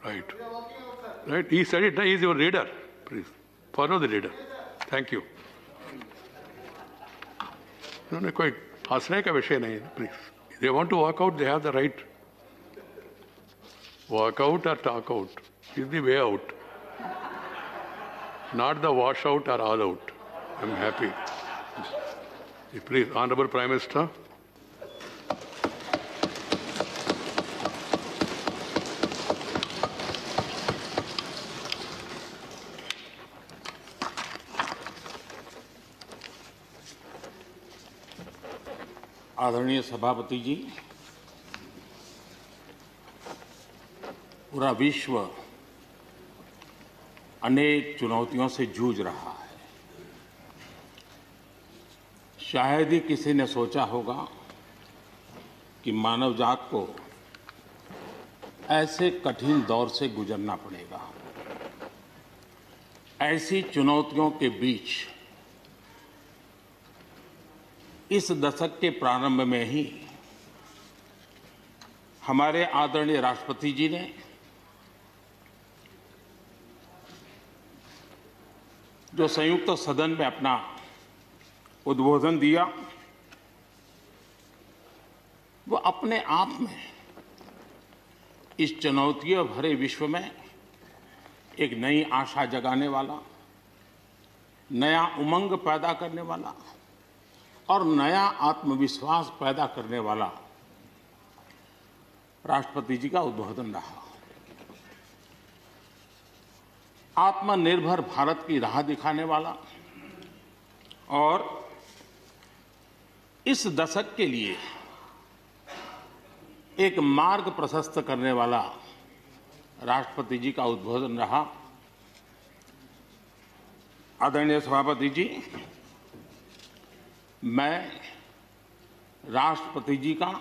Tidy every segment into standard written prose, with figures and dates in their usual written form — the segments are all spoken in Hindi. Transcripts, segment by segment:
Right. Right. He said it. He is your leader. Please follow the leader. Thank you. उन्होंने कोई हंसने का विषय नहीं है. Please. They want to walk out. They have the right. Walk out or talk out is the way out. Not the wash out or all out. I'm happy. Please, Honorable Prime Minister. आदरणीय सभापति जी, पूरा विश्व अनेक चुनौतियों से जूझ रहा है। शायद ही किसी ने सोचा होगा कि मानव जात को ऐसे कठिन दौर से गुजरना पड़ेगा। ऐसी चुनौतियों के बीच इस दशक के प्रारंभ में ही हमारे आदरणीय राष्ट्रपति जी ने जो संयुक्त सदन में अपना उद्बोधन दिया, वो अपने आप में इस चुनौतियों भरे विश्व में एक नई आशा जगाने वाला, नया उमंग पैदा करने वाला और नया आत्मविश्वास पैदा करने वाला राष्ट्रपति जी का उद्बोधन रहा। आत्मनिर्भर भारत की राह दिखाने वाला और इस दशक के लिए एक मार्ग प्रशस्त करने वाला राष्ट्रपति जी का उद्बोधन रहा। आदरणीय सभापति जी, मैं राष्ट्रपति जी का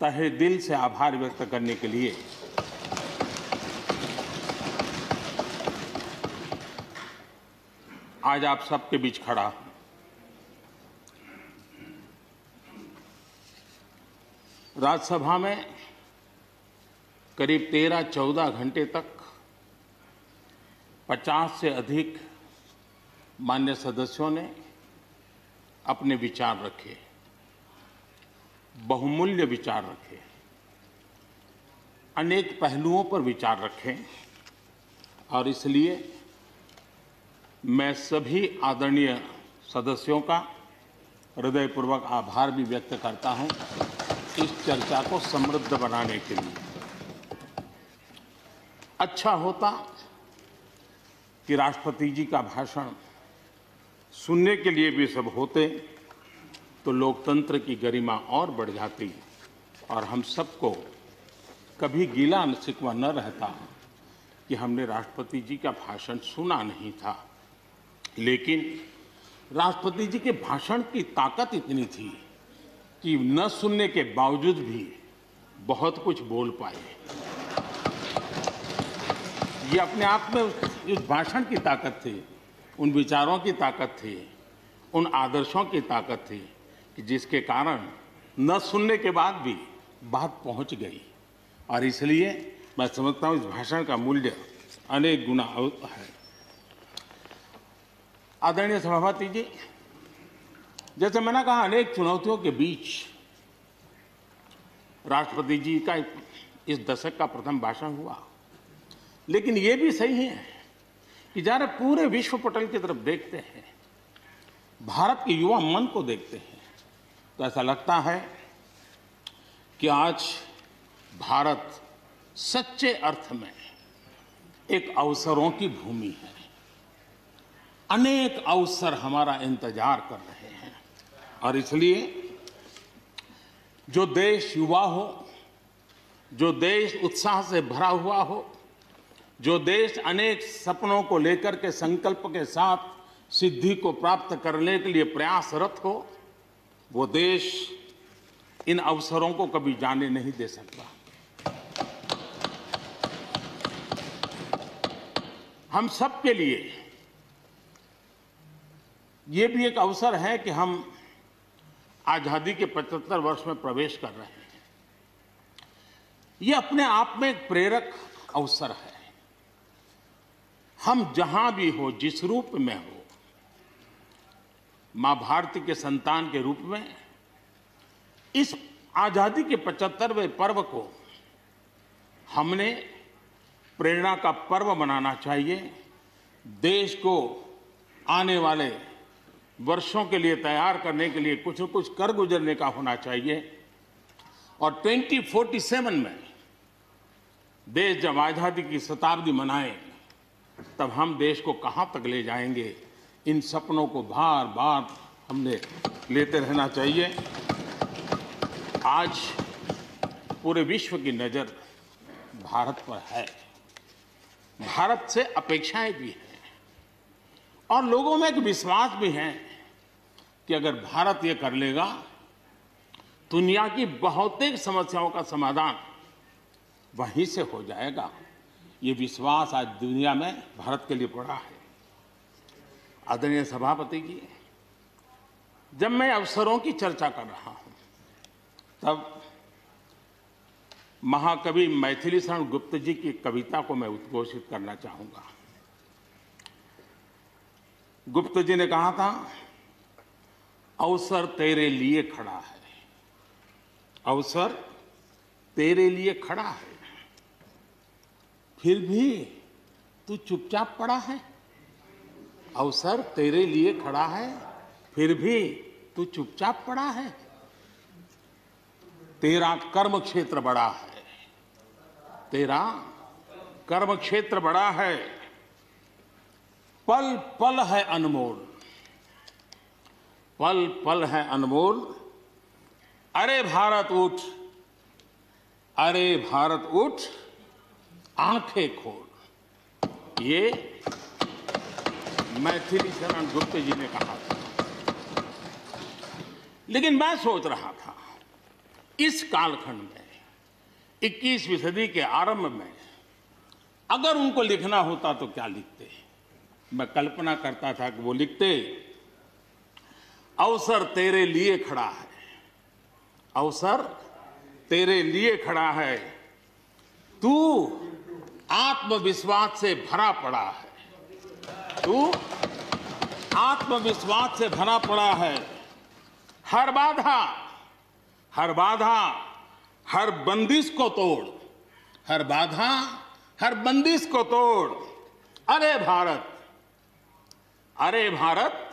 तहे दिल से आभार व्यक्त करने के लिए आज आप सबके बीच खड़ा हूं। राज्यसभा में करीब 13-14 घंटे तक 50 से अधिक मान्य सदस्यों ने अपने विचार रखे, बहुमूल्य विचार रखे, अनेक पहलुओं पर विचार रखे और इसलिए मैं सभी आदरणीय सदस्यों का हृदयपूर्वक आभार भी व्यक्त करता हूं इस चर्चा को समृद्ध बनाने के लिए। अच्छा होता कि राष्ट्रपति जी का भाषण सुनने के लिए भी सब होते तो लोकतंत्र की गरिमा और बढ़ जाती और हम सबको कभी गिला शिकवा न रहता कि हमने राष्ट्रपति जी का भाषण सुना नहीं था। लेकिन राष्ट्रपति जी के भाषण की ताकत इतनी थी कि न सुनने के बावजूद भी बहुत कुछ बोल पाए। ये अपने आप में इस भाषण की ताकत थी, उन विचारों की ताकत थी, उन आदर्शों की ताकत थी कि जिसके कारण न सुनने के बाद भी बात पहुंच गई। और इसलिए मैं समझता हूं इस भाषण का मूल्य अनेक गुना है। आदरणीय सभापति जी, जैसे मैंने कहा, अनेक चुनौतियों के बीच राष्ट्रपति जी का इस दशक का प्रथम भाषण हुआ। लेकिन ये भी सही है कि जरा पूरे विश्व पटल की तरफ देखते हैं, भारत के युवा मन को देखते हैं, तो ऐसा लगता है कि आज भारत सच्चे अर्थ में एक अवसरों की भूमि है। अनेक अवसर हमारा इंतजार कर रहे हैं और इसलिए जो देश युवा हो, जो देश उत्साह से भरा हुआ हो, जो देश अनेक सपनों को लेकर के संकल्प के साथ सिद्धि को प्राप्त करने के लिए प्रयासरत हो, वो देश इन अवसरों को कभी जाने नहीं दे सकता। हम सब के लिए ये भी एक अवसर है कि हम आजादी के 75 वर्ष में प्रवेश कर रहे हैं। ये अपने आप में एक प्रेरक अवसर है। हम जहां भी हो, जिस रूप में हो, मां भारती के संतान के रूप में इस आजादी के 75वें पर्व को हमने प्रेरणा का पर्व बनाना चाहिए। देश को आने वाले वर्षों के लिए तैयार करने के लिए कुछ न कुछ कर गुजरने का होना चाहिए। और 2047 में देश जब आजादी की शताब्दी मनाए, तब हम देश को कहां तक ले जाएंगे, इन सपनों को बार बार हमने लेते रहना चाहिए। आज पूरे विश्व की नजर भारत पर है। भारत से अपेक्षाएं भी हैं और लोगों में एक विश्वास भी है कि अगर भारत ये कर लेगा, दुनिया की बहुतेक समस्याओं का समाधान वहीं से हो जाएगा। ये विश्वास आज दुनिया में भारत के लिए पड़ा है। आदरणीय सभापति जी, जब मैं अवसरों की चर्चा कर रहा हूं, तब महाकवि मैथिली शरण गुप्त जी की कविता को मैं उद्घोषित करना चाहूंगा। गुप्त जी ने कहा था, अवसर तेरे लिए खड़ा है, अवसर तेरे लिए खड़ा है, फिर भी तू चुपचाप पड़ा है। अवसर तेरे लिए खड़ा है, फिर भी तू चुपचाप पड़ा है। तेरा कर्म क्षेत्र बड़ा है, तेरा कर्म क्षेत्र बड़ा है, पल पल है अनमोल, पल पल है अनमोल। अरे भारत उठ, अरे भारत उठ, आंखें खोल। ये मैथिली शरण गुप्त जी ने कहा था। लेकिन मैं सोच रहा था, इस कालखंड में 21वीं सदी के आरंभ में अगर उनको लिखना होता तो क्या लिखते। मैं कल्पना करता था कि वो लिखते, अवसर तेरे लिए खड़ा है, अवसर तेरे लिए खड़ा है, तू आत्मविश्वास से भरा पड़ा है, तू आत्मविश्वास से भरा पड़ा है। हर बाधा, हर बाधा, हर बंदिश को तोड़, हर बाधा, हर बंदिश को तोड़। अरे भारत, अरे भारत,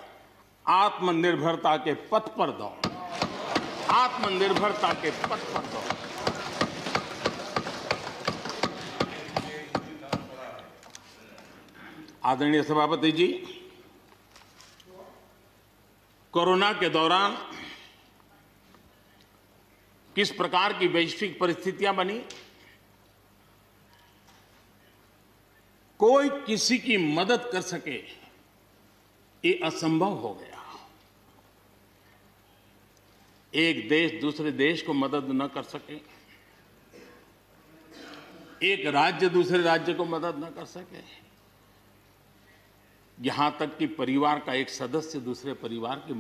आत्मनिर्भरता के पथ पर दौड़, आत्मनिर्भरता के पथ पर दौड़। आदरणीय सभापति जी, कोरोना के दौरान किस प्रकार की वैश्विक परिस्थितियां बनी, कोई किसी की मदद कर सके ये असंभव हो गया। एक देश दूसरे देश को मदद न कर सके, एक राज्य दूसरे राज्य को मदद न कर सके, यहां तक कि परिवार का एक सदस्य दूसरे परिवार की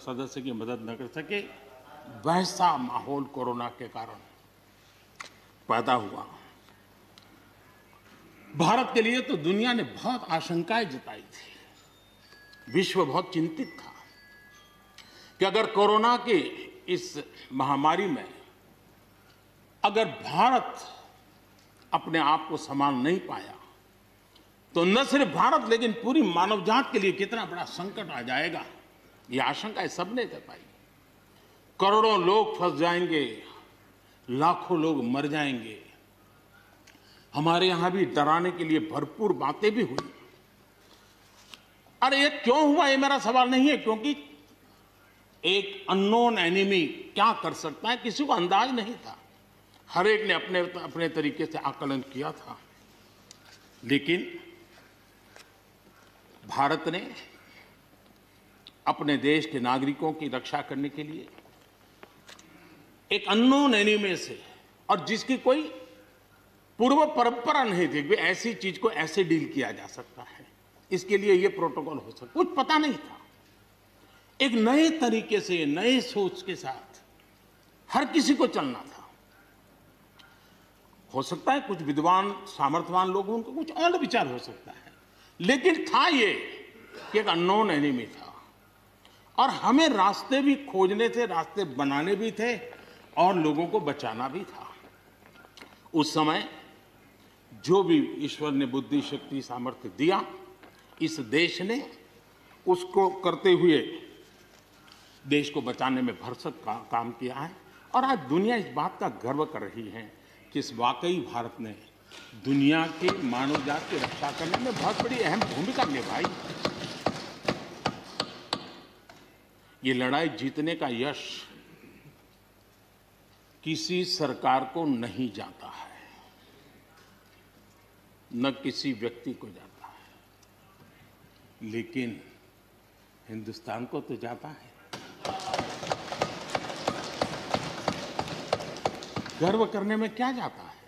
सदस्य की मदद न कर सके, वैसा माहौल कोरोना के कारण पैदा हुआ। भारत के लिए तो दुनिया ने बहुत आशंकाएं जताई थी। विश्व बहुत चिंतित था कि अगर कोरोना की इस महामारी में अगर भारत अपने आप को संभाल नहीं पाया, तो न सिर्फ भारत लेकिन पूरी मानव जात के लिए कितना बड़ा संकट आ जाएगा, ये आशंकाएं सबने जताई। करोड़ों लोग फंस जाएंगे, लाखों लोग मर जाएंगे। हमारे यहां भी डराने के लिए भरपूर बातें भी हुई। अरे ये क्यों हुआ, ये मेरा सवाल नहीं है, क्योंकि एक अननोन एनिमी क्या कर सकता है किसी को अंदाज नहीं था। हर एक ने अपने अपने तरीके से आकलन किया था। लेकिन भारत ने अपने देश के नागरिकों की रक्षा करने के लिए एक अननोन एनिमी से, और जिसकी कोई पूर्व परंपरा नहीं थी कि ऐसी चीज को ऐसे डील किया जा सकता है, इसके लिए ये प्रोटोकॉल हो सकता, कुछ पता नहीं था। एक नए तरीके से, नए सोच के साथ हर किसी को चलना था। हो सकता है कुछ विद्वान सामर्थ्यवान लोग उनको कुछ और विचार हो सकता है, लेकिन था ये कि एक अननोन एनिमी था और हमें रास्ते भी खोजने थे, रास्ते बनाने भी थे और लोगों को बचाना भी था। उस समय जो भी ईश्वर ने बुद्धि, शक्ति, सामर्थ्य दिया, इस देश ने उसको करते हुए देश को बचाने में भरसक काम किया है और आज दुनिया इस बात का गर्व कर रही है कि इस वाकई भारत ने दुनिया की मानव जात की रक्षा करने में बहुत बड़ी अहम भूमिका निभाई। ये लड़ाई जीतने का यश किसी सरकार को नहीं जाता है, न किसी व्यक्ति को जाता है, लेकिन हिंदुस्तान को तो जाता है। गर्व करने में क्या जाता है?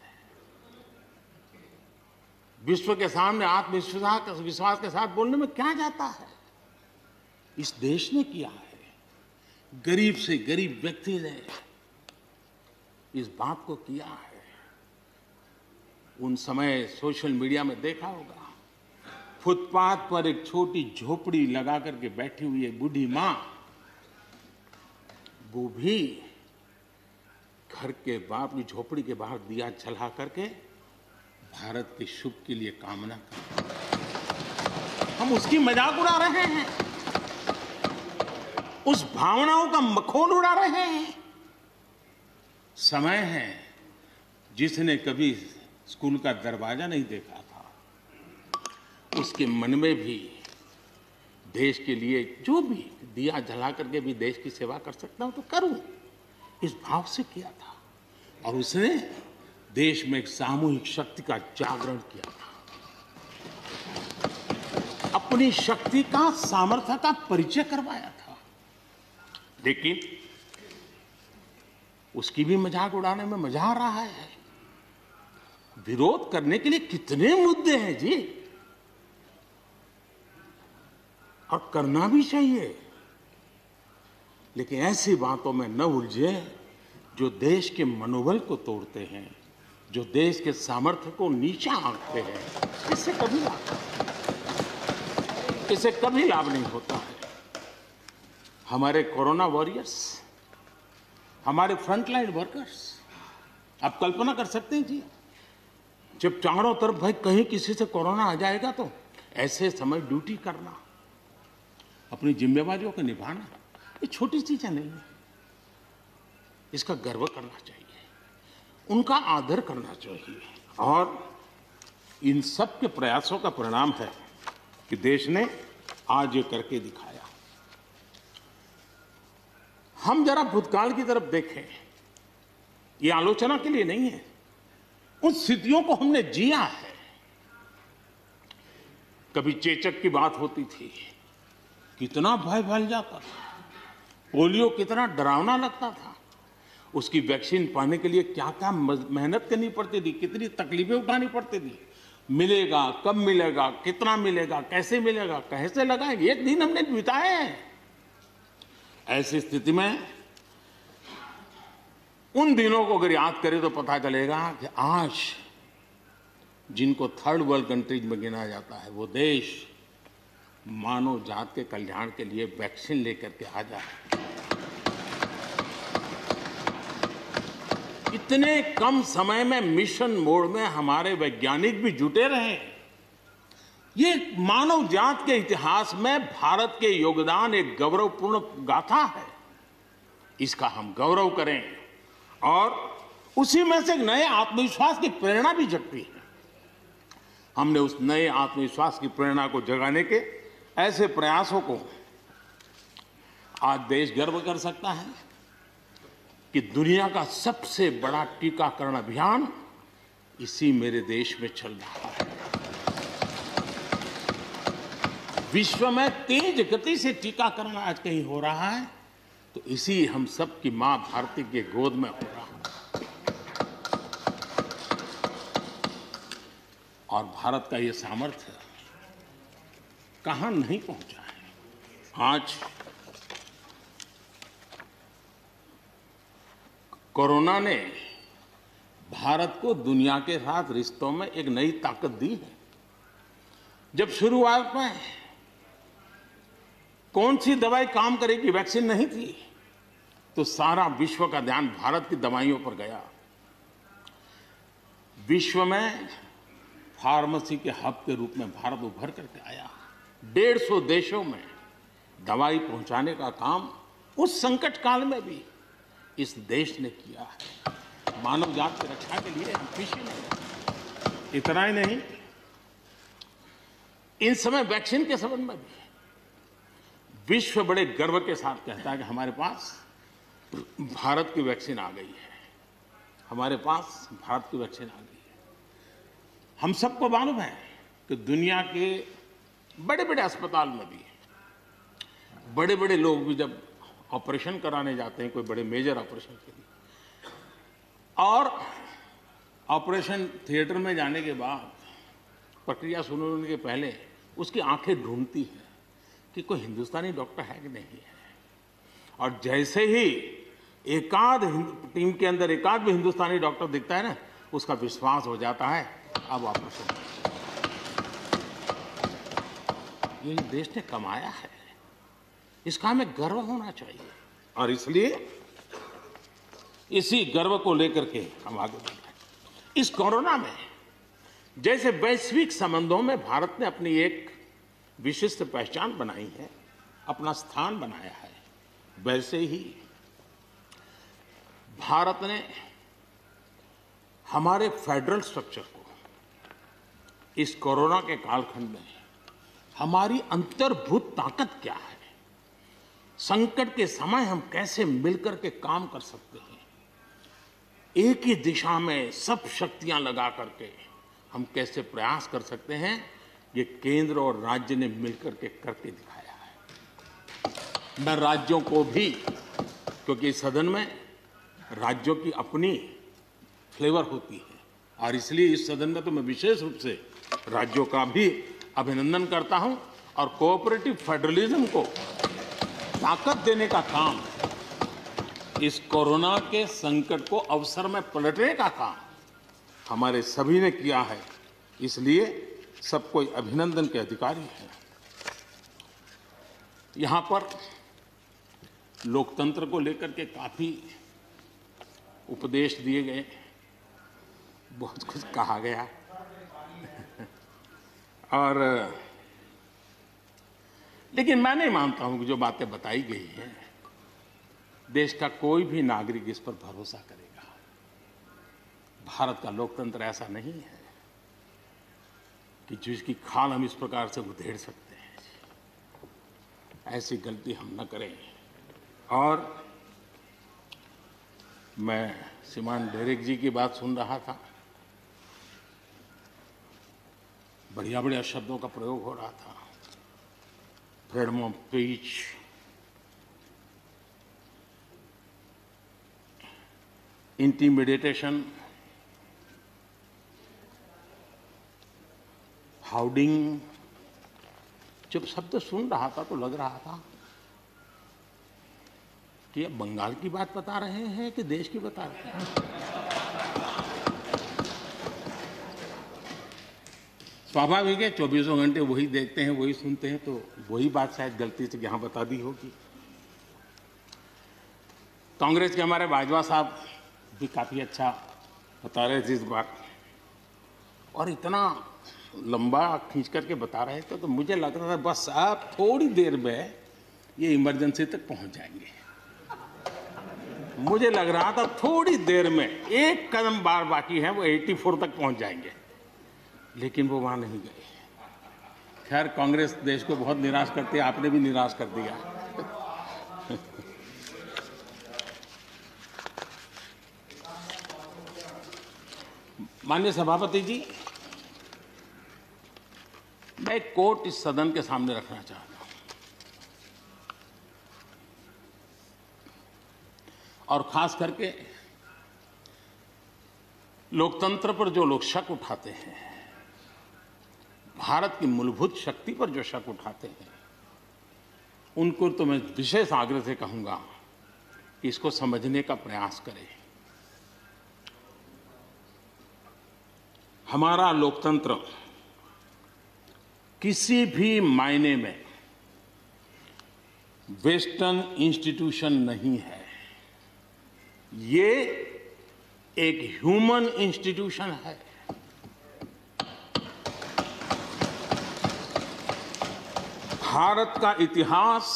विश्व के सामने आत्मविश्वास के साथ बोलने में क्या जाता है? इस देश ने किया है। गरीब से गरीब व्यक्ति ने इस बात को किया है। उन समय सोशल मीडिया में देखा होगा, फुटपाथ पर एक छोटी झोपड़ी लगा करके बैठी हुई एक बूढ़ी मां, वो भी घर के बाप की झोपड़ी के बाहर दिया जला करके भारत के शुभ के लिए कामना करते। हम उसकी मजाक उड़ा रहे हैं, उस भावनाओं का मखौल उड़ा रहे हैं। समय है, जिसने कभी स्कूल का दरवाजा नहीं देखा था, उसके मन में भी देश के लिए जो भी दिया जला करके भी देश की सेवा कर सकता हूं तो करूं, इस भाव से किया था। और उसने देश में एक सामूहिक शक्ति का जागरण किया था, अपनी शक्ति का, सामर्थ्य का परिचय करवाया था। लेकिन उसकी भी मजाक उड़ाने में मजा आ रहा है। विरोध करने के लिए कितने मुद्दे हैं जी, और करना भी चाहिए, लेकिन ऐसी बातों में न उलझे जो देश के मनोबल को तोड़ते हैं, जो देश के सामर्थ्य को नीचा आंकते हैं। इससे कभी लाभ नहीं होता है। हमारे कोरोना वॉरियर्स, हमारे फ्रंटलाइन वर्कर्स, आप कल्पना कर सकते हैं जी, जब चारों तरफ भाई कहीं किसी से कोरोना आ जाएगा तो ऐसे समय ड्यूटी करना, अपनी जिम्मेवारियों को निभाना, ये छोटी चीजें नहीं है। इसका गर्व करना चाहिए, उनका आदर करना चाहिए। और इन सब के प्रयासों का परिणाम है कि देश ने आज ये करके दिखाया। हम जरा भूतकाल की तरफ देखें, ये आलोचना के लिए नहीं है, उन स्थितियों को हमने जिया है। कभी चेचक की बात होती थी, कितना भय फैल जाता था, पोलियो कितना डरावना लगता था, उसकी वैक्सीन पाने के लिए क्या क्या मेहनत करनी पड़ती थी, कितनी तकलीफें उठानी पड़ती थी। मिलेगा, कब मिलेगा, कितना मिलेगा, कैसे मिलेगा, कैसे लगाएंगे, एक दिन हमने बिताए हैं। ऐसी स्थिति में उन दिनों को अगर याद करें तो पता चलेगा कि आज जिनको थर्ड वर्ल्ड कंट्रीज में गिना जाता है, वो देश मानव जात के कल्याण के लिए वैक्सीन लेकर के आ जाए। इतने कम समय में मिशन मोड में हमारे वैज्ञानिक भी जुटे रहे। ये मानव जात के इतिहास में भारत के योगदान एक गौरवपूर्ण गाथा है। इसका हम गौरव करें और उसी में से एक नए आत्मविश्वास की प्रेरणा भी जगती है। हमने उस नए आत्मविश्वास की प्रेरणा को जगाने के ऐसे प्रयासों को आज देश गर्व कर सकता है कि दुनिया का सबसे बड़ा टीकाकरण अभियान इसी मेरे देश में चल रहा है। विश्व में तेज गति से टीकाकरण आज कहीं हो रहा है तो इसी हम सब की मां भारती के गोद में हो रहा है। और भारत का ये सामर्थ्य कहां नहीं पहुंचा है। आज कोरोना ने भारत को दुनिया के साथ रिश्तों में एक नई ताकत दी है। जब शुरुआत में कौन सी दवाई काम करेगी, वैक्सीन नहीं थी, तो सारा विश्व का ध्यान भारत की दवाइयों पर गया। विश्व में फार्मेसी के हब के रूप में भारत उभर करके आया। 150 देशों में दवाई पहुंचाने का काम उस संकट काल में भी इस देश ने किया है। मानव जात की रक्षा के लिए हम पीछे नहीं। इतना ही नहीं, इन समय वैक्सीन के संबंध में भी विश्व बड़े गर्व के साथ कहता है कि हमारे पास भारत की वैक्सीन आ गई है, हमारे पास भारत की वैक्सीन आ गई है। हम सबको मालूम है कि दुनिया के बड़े बड़े अस्पताल में भी बड़े बड़े लोग भी जब ऑपरेशन कराने जाते हैं, कोई बड़े मेजर ऑपरेशन के लिए, और ऑपरेशन थिएटर में जाने के बाद प्रक्रिया शुरू होने के पहले उसकी आंखें ढूंढती हैं कि कोई हिंदुस्तानी डॉक्टर है कि नहीं है। और जैसे ही एकाध टीम के अंदर एकाध भी हिंदुस्तानी डॉक्टर दिखता है ना, उसका विश्वास हो जाता है अब ऑपरेशन। ये देश ने कमाया है, इसका हमें गर्व होना चाहिए। और इसलिए इसी गर्व को लेकर के हम आगे बढ़ रहे हैं। इस कोरोना में जैसे वैश्विक संबंधों में भारत ने अपनी एक विशिष्ट पहचान बनाई है, अपना स्थान बनाया है, वैसे ही भारत ने हमारे फेडरल स्ट्रक्चर को इस कोरोना के कालखंड में हमारी अंतर्भूत ताकत क्या है, संकट के समय हम कैसे मिलकर के काम कर सकते हैं, एक ही दिशा में सब शक्तियां लगा करके हम कैसे प्रयास कर सकते हैं, ये केंद्र और राज्य ने मिलकर के करके दिखाया है। मैं राज्यों को भी, क्योंकि इस सदन में राज्यों की अपनी फ्लेवर होती है, और इसलिए इस सदन में तो मैं विशेष रूप से राज्यों का भी अभिनंदन करता हूं। और कोऑपरेटिव फेडरलिज्म को ताकत देने का काम, इस कोरोना के संकट को अवसर में पलटने का काम हमारे सभी ने किया है, इसलिए सब कोई अभिनंदन के अधिकारी हैं। यहां पर लोकतंत्र को लेकर के काफी उपदेश दिए गए, बहुत कुछ कहा गया और लेकिन मैं नहीं मानता हूं कि जो बातें बताई गई हैं देश का कोई भी नागरिक इस पर भरोसा करेगा। भारत का लोकतंत्र ऐसा नहीं है कि जिसकी खाल हम इस प्रकार से उधेड़ सकते हैं। ऐसी गलती हम न करें। और मैं श्रीमान डेरेक जी की बात सुन रहा था, बढ़िया बढ़िया शब्दों का प्रयोग हो रहा था, फ्रीडम ऑफ स्पीच, इंटिमिडेशन, हाउडिंग। जब शब्द सुन रहा था तो लग रहा था कि ये बंगाल की बात बता रहे हैं कि देश की बता रहे हैं। स्वाभाविक है, 24 घंटे वही देखते हैं, वही सुनते हैं, तो वही बात शायद गलती से यहां बता दी होगी। कांग्रेस के हमारे बाजवा साहब भी काफी अच्छा बता रहे थे इस बार, और इतना लंबा खींच करके बता रहे थे तो मुझे लग रहा था बस आप थोड़ी देर में ये इमरजेंसी तक पहुंच जाएंगे। मुझे लग रहा था थोड़ी देर में एक कदम बार बाकी है, वो 84 तक पहुंच जाएंगे, लेकिन वो वहां नहीं गए। खैर, कांग्रेस देश को बहुत निराश करती है, आपने भी निराश कर दिया। माननीय सभापति जी, मैं एक कोट इस सदन के सामने रखना चाहता हूं, और खास करके लोकतंत्र पर जो लोग शक उठाते हैं, भारत की मूलभूत शक्ति पर जो शक उठाते हैं, उनको तो मैं विशेष आग्रह से कहूंगा कि इसको समझने का प्रयास करें। हमारा लोकतंत्र किसी भी मायने में वेस्टर्न इंस्टीट्यूशन नहीं है। ये एक ह्यूमन इंस्टीट्यूशन है। भारत का इतिहास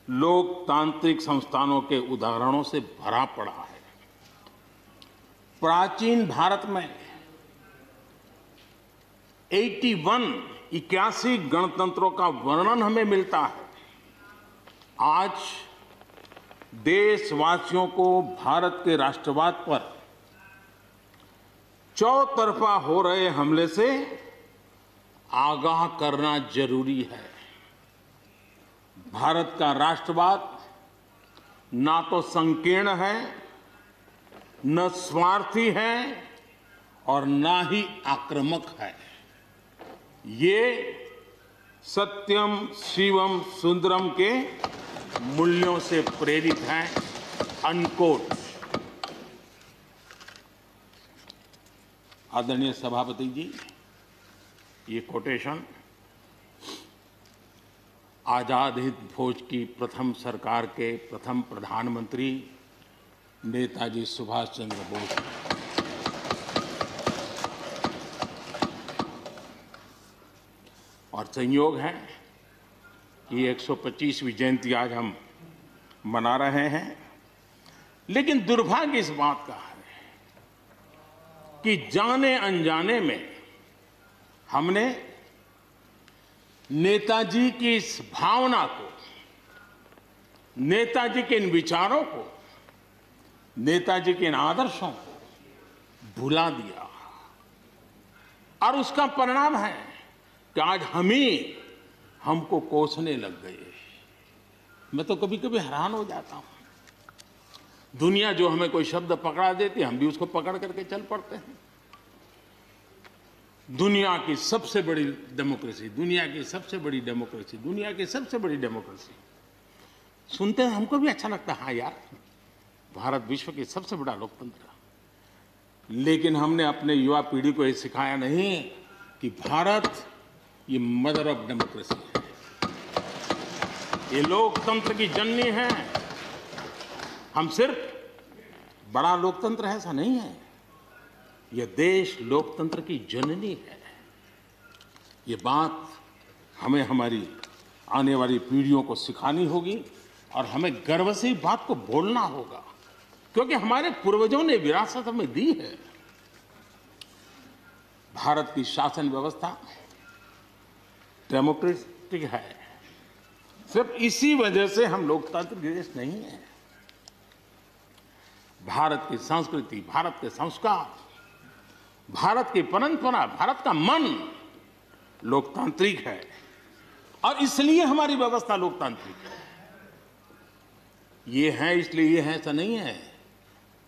लोकतांत्रिक संस्थानों के उदाहरणों से भरा पड़ा है। प्राचीन भारत में 81 गणतंत्रों का वर्णन हमें मिलता है। आज देशवासियों को भारत के राष्ट्रवाद पर चौतरफा हो रहे हमले से आगाह करना जरूरी है। भारत का राष्ट्रवाद ना तो संकीर्ण है, न स्वार्थी है और ना ही आक्रामक है। ये सत्यम शिवम सुंदरम के मूल्यों से प्रेरित है। अनकोट। आदरणीय सभापति जी, ये कोटेशन आजाद हिंद फौज की प्रथम सरकार के प्रथम प्रधानमंत्री नेताजी सुभाष चंद्र बोस। और संयोग है कि 125वीं जयंती आज हम मना रहे हैं, लेकिन दुर्भाग्य इस बात का है कि जाने अनजाने में हमने नेताजी की इस भावना को, नेताजी के इन विचारों को, नेताजी के इन आदर्शों को भुला दिया। और उसका परिणाम है कि आज हमको कोसने लग गए। मैं तो कभी कभी हैरान हो जाता हूं। दुनिया जो हमें कोई शब्द पकड़ा देती है, हम भी उसको पकड़ करके चल पड़ते हैं। दुनिया की सबसे बड़ी डेमोक्रेसी, दुनिया की सबसे बड़ी डेमोक्रेसी, दुनिया की सबसे बड़ी डेमोक्रेसी सुनते हैं, हमको भी अच्छा लगता है। हाँ यार, भारत विश्व की सबसे बड़ा लोकतंत्र। लेकिन हमने अपने युवा पीढ़ी को ये सिखाया नहीं कि भारत ये मदर ऑफ डेमोक्रेसी है, ये लोकतंत्र की जननी है। हम सिर्फ बड़ा लोकतंत्र है ऐसा नहीं है, यह देश लोकतंत्र की जननी है। ये बात हमें हमारी आने वाली पीढ़ियों को सिखानी होगी और हमें गर्व से इस बात को बोलना होगा, क्योंकि हमारे पूर्वजों ने विरासत हमें दी है। भारत की शासन व्यवस्था डेमोक्रेटिक है। सिर्फ इसी वजह से हम लोकतांत्रिक देश नहीं है। भारत की संस्कृति, भारत के संस्कार, भारत की परंपरा, भारत का मन लोकतांत्रिक है और इसलिए हमारी व्यवस्था लोकतांत्रिक है। ये है इसलिए ये है ऐसा नहीं है,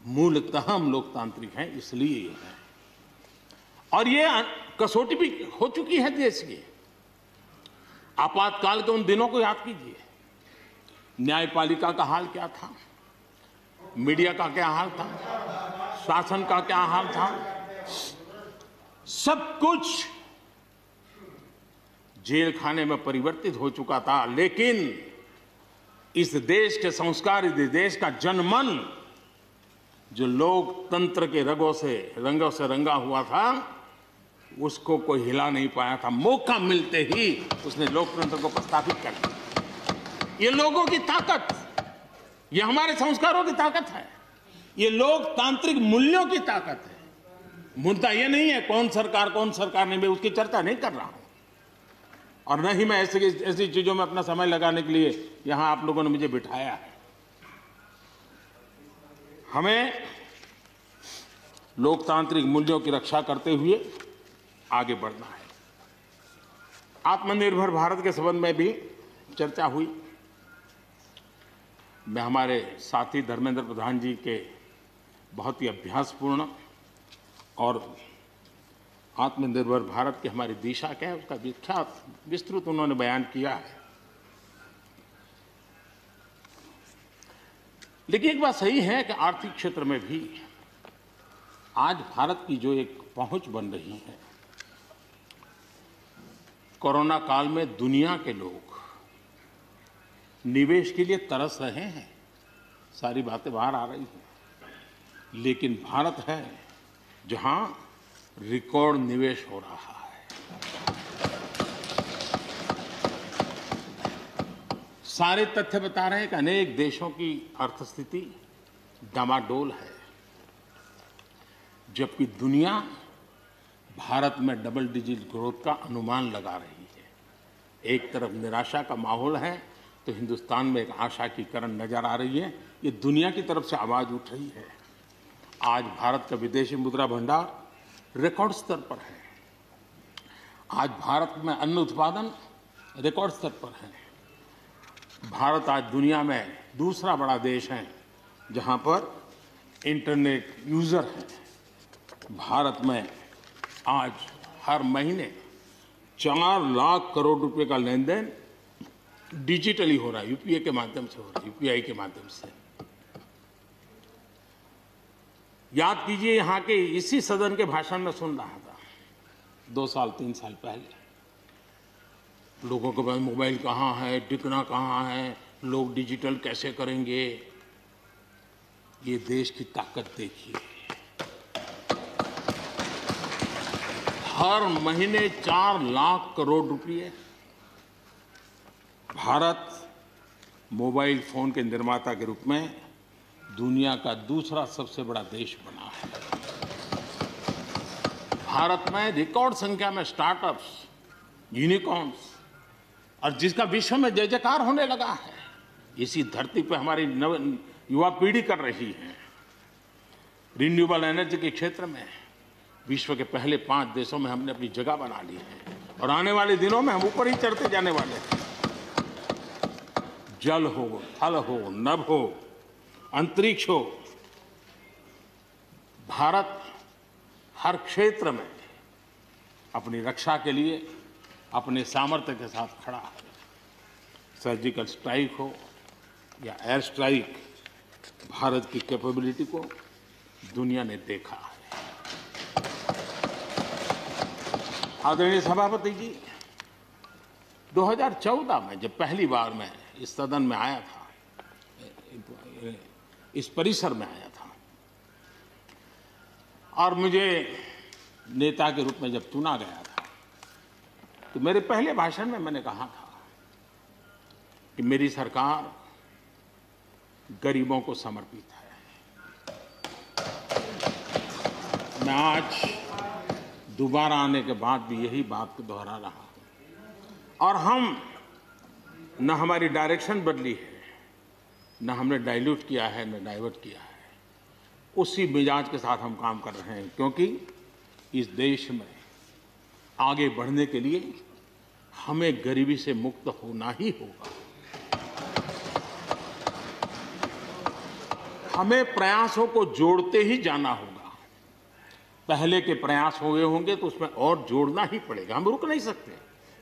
मूलतः हम लोकतांत्रिक हैं इसलिए ये है। और ये कसौटी भी हो चुकी है देश की। आपातकाल के उन दिनों को याद कीजिए। न्यायपालिका का हाल क्या था, मीडिया का क्या हाल था, शासन का क्या हाल था। सब कुछ जेल खाने में परिवर्तित हो चुका था, लेकिन इस देश के संस्कार, इस देश का जनमन जो लोकतंत्र के रंगों से रंगा हुआ था, उसको कोई हिला नहीं पाया था। मौका मिलते ही उसने लोकतंत्र को प्रस्थापित कर दिया। ये लोगों की ताकत, ये हमारे संस्कारों की ताकत है, ये लोकतांत्रिक मूल्यों की ताकत है। मुद्दा ये नहीं है कौन सरकार नहीं, मैं उसकी चर्चा नहीं कर रहा हूं। और न ही मैं ऐसी चीजों में अपना समय लगाने के लिए यहां आप लोगों ने मुझे बिठाया है। हमें लोकतांत्रिक मूल्यों की रक्षा करते हुए आगे बढ़ना है। आत्मनिर्भर भारत के संबंध में भी चर्चा हुई। मैं हमारे साथी धर्मेंद्र प्रधान जी के बहुत ही अभ्यासपूर्ण और आत्मनिर्भर भारत की हमारी दिशा क्या है उसका विख्यात विस्तृत उन्होंने बयान किया है। लेकिन एक बात सही है कि आर्थिक क्षेत्र में भी आज भारत की जो एक पहुंच बन रही है। कोरोना काल में दुनिया के लोग निवेश के लिए तरस रहे हैं, सारी बातें बाहर आ रही हैं, लेकिन भारत है जहां रिकॉर्ड निवेश हो रहा है। सारे तथ्य बता रहे हैं कि अनेक देशों की अर्थस्थिति डामाडोल है, जबकि दुनिया भारत में डबल डिजिट ग्रोथ का अनुमान लगा रही है। एक तरफ निराशा का माहौल है तो हिंदुस्तान में एक आशा की किरण नजर आ रही है। ये दुनिया की तरफ से आवाज उठ रही है। आज भारत का विदेशी मुद्रा भंडार रिकॉर्ड स्तर पर है। आज भारत में अन्न उत्पादन रिकॉर्ड स्तर पर है। भारत आज दुनिया में दूसरा बड़ा देश है जहां पर इंटरनेट यूजर हैं। भारत में आज हर महीने 4 लाख करोड़ रुपए का लेन देन डिजिटली हो रहा है, यूपीआई के माध्यम से हो रहा है, यूपीआई के माध्यम से। याद कीजिए, यहां के इसी सदन के भाषण में सुन रहा था 2 साल 3 साल पहले, लोगों के पास मोबाइल कहाँ है, टिकना कहाँ है, लोग डिजिटल कैसे करेंगे। ये देश की ताकत देखिए, हर महीने 4 लाख करोड़ रुपए भारत मोबाइल फोन के निर्माता के रूप में दुनिया का दूसरा सबसे बड़ा देश बना है। भारत में रिकॉर्ड संख्या में स्टार्टअप्स, यूनिकॉर्न्स, और जिसका विश्व में जय जयकार होने लगा है, इसी धरती पर हमारी युवा पीढ़ी कर रही है। रिन्यूएबल एनर्जी के क्षेत्र में विश्व के पहले 5 देशों में हमने अपनी जगह बना ली है और आने वाले दिनों में हम ऊपर ही चढ़ते जाने वाले हैं। जल हो, थल हो, नभ हो, अंतरिक्ष हो, भारत हर क्षेत्र में अपनी रक्षा के लिए अपने सामर्थ्य के साथ खड़ा है। सर्जिकल स्ट्राइक हो या एयर स्ट्राइक, भारत की कैपेबिलिटी को दुनिया ने देखा है। आदरणीय सभापति जी, 2014 में जब पहली बार मैं इस सदन में आया था, इस परिसर में आया था, और मुझे नेता के रूप में जब चुना गया था, तो मेरे पहले भाषण में मैंने कहा था कि मेरी सरकार गरीबों को समर्पित है। मैं आज दोबारा आने के बाद भी यही बात को दोहरा रहा हूं, और हम न हमारी डायरेक्शन बदली है, न हमने डाइल्यूट किया है, न डाइवर्ट किया है। उसी मिजाज के साथ हम काम कर रहे हैं, क्योंकि इस देश में आगे बढ़ने के लिए हमें गरीबी से मुक्त होना ही होगा। हमें प्रयासों को जोड़ते ही जाना होगा। पहले के प्रयास हुए होंगे तो उसमें और जोड़ना ही पड़ेगा। हम रुक नहीं सकते,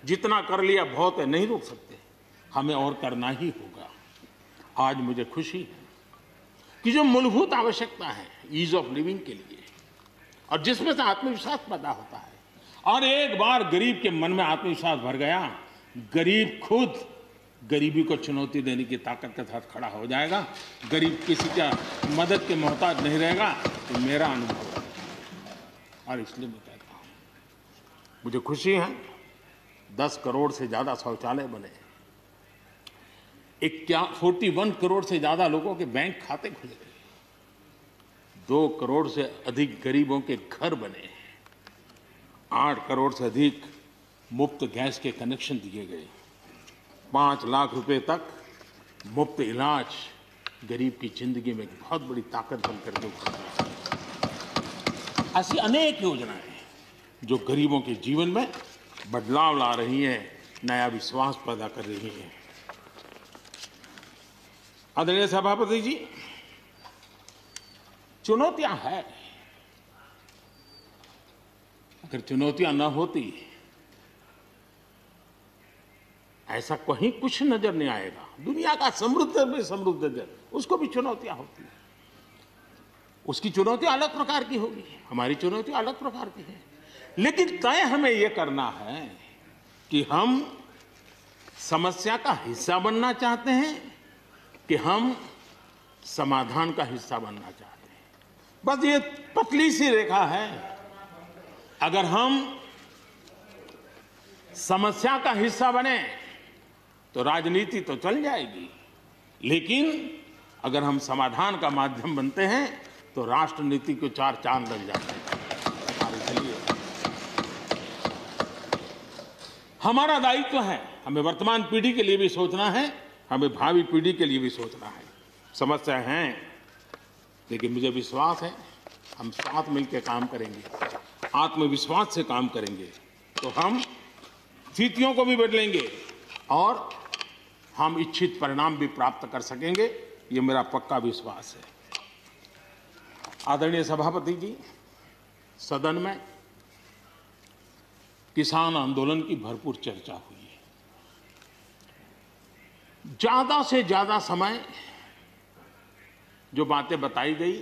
जितना कर लिया बहुत है, नहीं रुक सकते, हमें और करना ही होगा। आज मुझे खुशी है कि जो मूलभूत आवश्यकता है ईज ऑफ लिविंग के लिए, और जिसमें से आत्मविश्वास पैदा होता है, और एक बार गरीब के मन में आत्मविश्वास भर गया, गरीब खुद गरीबी को चुनौती देने की ताकत के साथ खड़ा हो जाएगा। गरीब किसी का मदद के मोहताज नहीं रहेगा। तो मेरा अनुभव है, और इसलिए मैं कहता हूं, मुझे खुशी है 10 करोड़ से ज्यादा शौचालय बने, 41 करोड़ से ज्यादा लोगों के बैंक खाते खुले, 2 करोड़ से अधिक गरीबों के घर बने, 8 करोड़ से अधिक मुफ्त गैस के कनेक्शन दिए गए, 5 लाख रुपए तक मुफ्त इलाज गरीब की जिंदगी में एक बहुत बड़ी ताकत बनकर के उभरती है। ऐसी अनेक योजनाएं जो गरीबों के जीवन में बदलाव ला रही हैं, नया विश्वास पैदा कर रही हैं। आदरणीय सभापति जी, चुनौतियां हैं। अगर चुनौतियां न होती, ऐसा कहीं कुछ नजर नहीं आएगा। दुनिया का समृद्ध में समृद्ध देश, उसको भी चुनौतियां होती हैं। उसकी चुनौती अलग प्रकार की होगी, हमारी चुनौती अलग प्रकार की है। लेकिन तय हमें यह करना है कि हम समस्या का हिस्सा बनना चाहते हैं कि हम समाधान का हिस्सा बनना चाहते हैं। बस ये पतली सी रेखा है। अगर हम समस्या का हिस्सा बने तो राजनीति तो चल जाएगी, लेकिन अगर हम समाधान का माध्यम बनते हैं तो राष्ट्रनीति को चार चांद लग जाते हैं। और इसलिए हमारा दायित्व है, हमें वर्तमान पीढ़ी के लिए भी सोचना है, हमें भावी पीढ़ी के लिए भी सोचना है। समस्या है, लेकिन मुझे विश्वास है हम साथ मिलकर काम करेंगे, आत्मविश्वास से काम करेंगे तो हम स्थितियों को भी बदलेंगे और हम इच्छित परिणाम भी प्राप्त कर सकेंगे। ये मेरा पक्का विश्वास है। आदरणीय सभापति जी, सदन में किसान आंदोलन की भरपूर चर्चा हुई है। ज्यादा से ज्यादा समय जो बातें बताई गई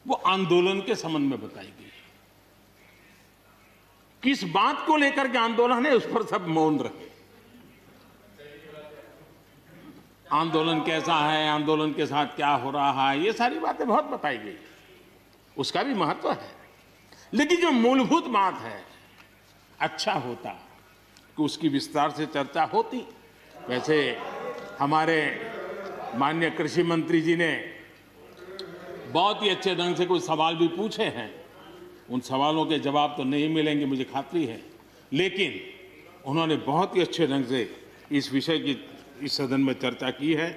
वो आंदोलन के संबंध में बताई गई। किस बात को लेकर के आंदोलन है उस पर सब मौन रहे। आंदोलन कैसा है, आंदोलन के साथ क्या हो रहा है, ये सारी बातें बहुत बताई गई, उसका भी महत्व है। लेकिन जो मूलभूत बात है, अच्छा होता कि उसकी विस्तार से चर्चा होती। वैसे हमारे माननीय कृषि मंत्री जी ने बहुत ही अच्छे ढंग से कुछ सवाल भी पूछे हैं। उन सवालों के जवाब तो नहीं मिलेंगे, मुझे खातरी है, लेकिन उन्होंने बहुत ही अच्छे ढंग से इस विषय की इस सदन में चर्चा की है।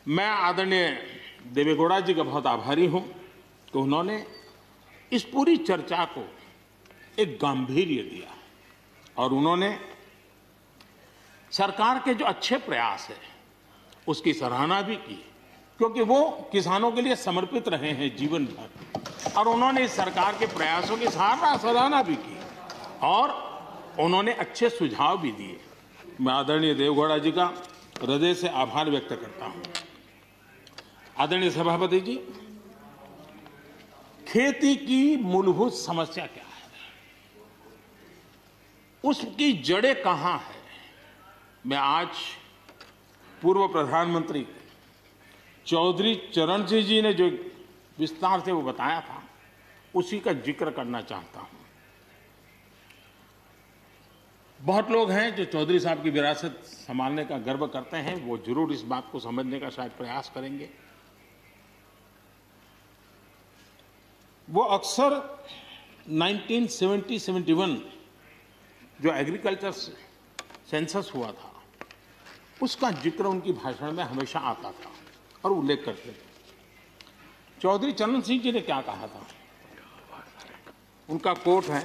मैं आदरणीय देवेगौड़ा जी का बहुत आभारी हूं कि उन्होंने इस पूरी चर्चा को एक गांधीर्य दिया और उन्होंने सरकार के जो अच्छे प्रयास है उसकी सराहना भी की, क्योंकि वो किसानों के लिए समर्पित रहे हैं जीवन भर, और उन्होंने इस सरकार के प्रयासों की सराहना भी की और उन्होंने अच्छे सुझाव भी दिए। मैं आदरणीय देवेगौड़ा जी का हृदय से आभार व्यक्त करता हूं। आदरणीय सभापति जी, खेती की मूलभूत समस्या क्या है, उसकी जड़ें कहां है, मैं आज पूर्व प्रधानमंत्री चौधरी चरण सिंह जी ने जो विस्तार से वो बताया था उसी का जिक्र करना चाहता हूं। बहुत लोग हैं जो चौधरी साहब की विरासत संभालने का गर्व करते हैं, वो जरूर इस बात को समझने का शायद प्रयास करेंगे। वो अक्सर 1970-71 जो एग्रीकल्चर सेंसस हुआ था उसका जिक्र उनकी भाषण में हमेशा आता था और उल्लेख करते थे। चौधरी चरण सिंह जी ने क्या कहा था, उनका कोट है,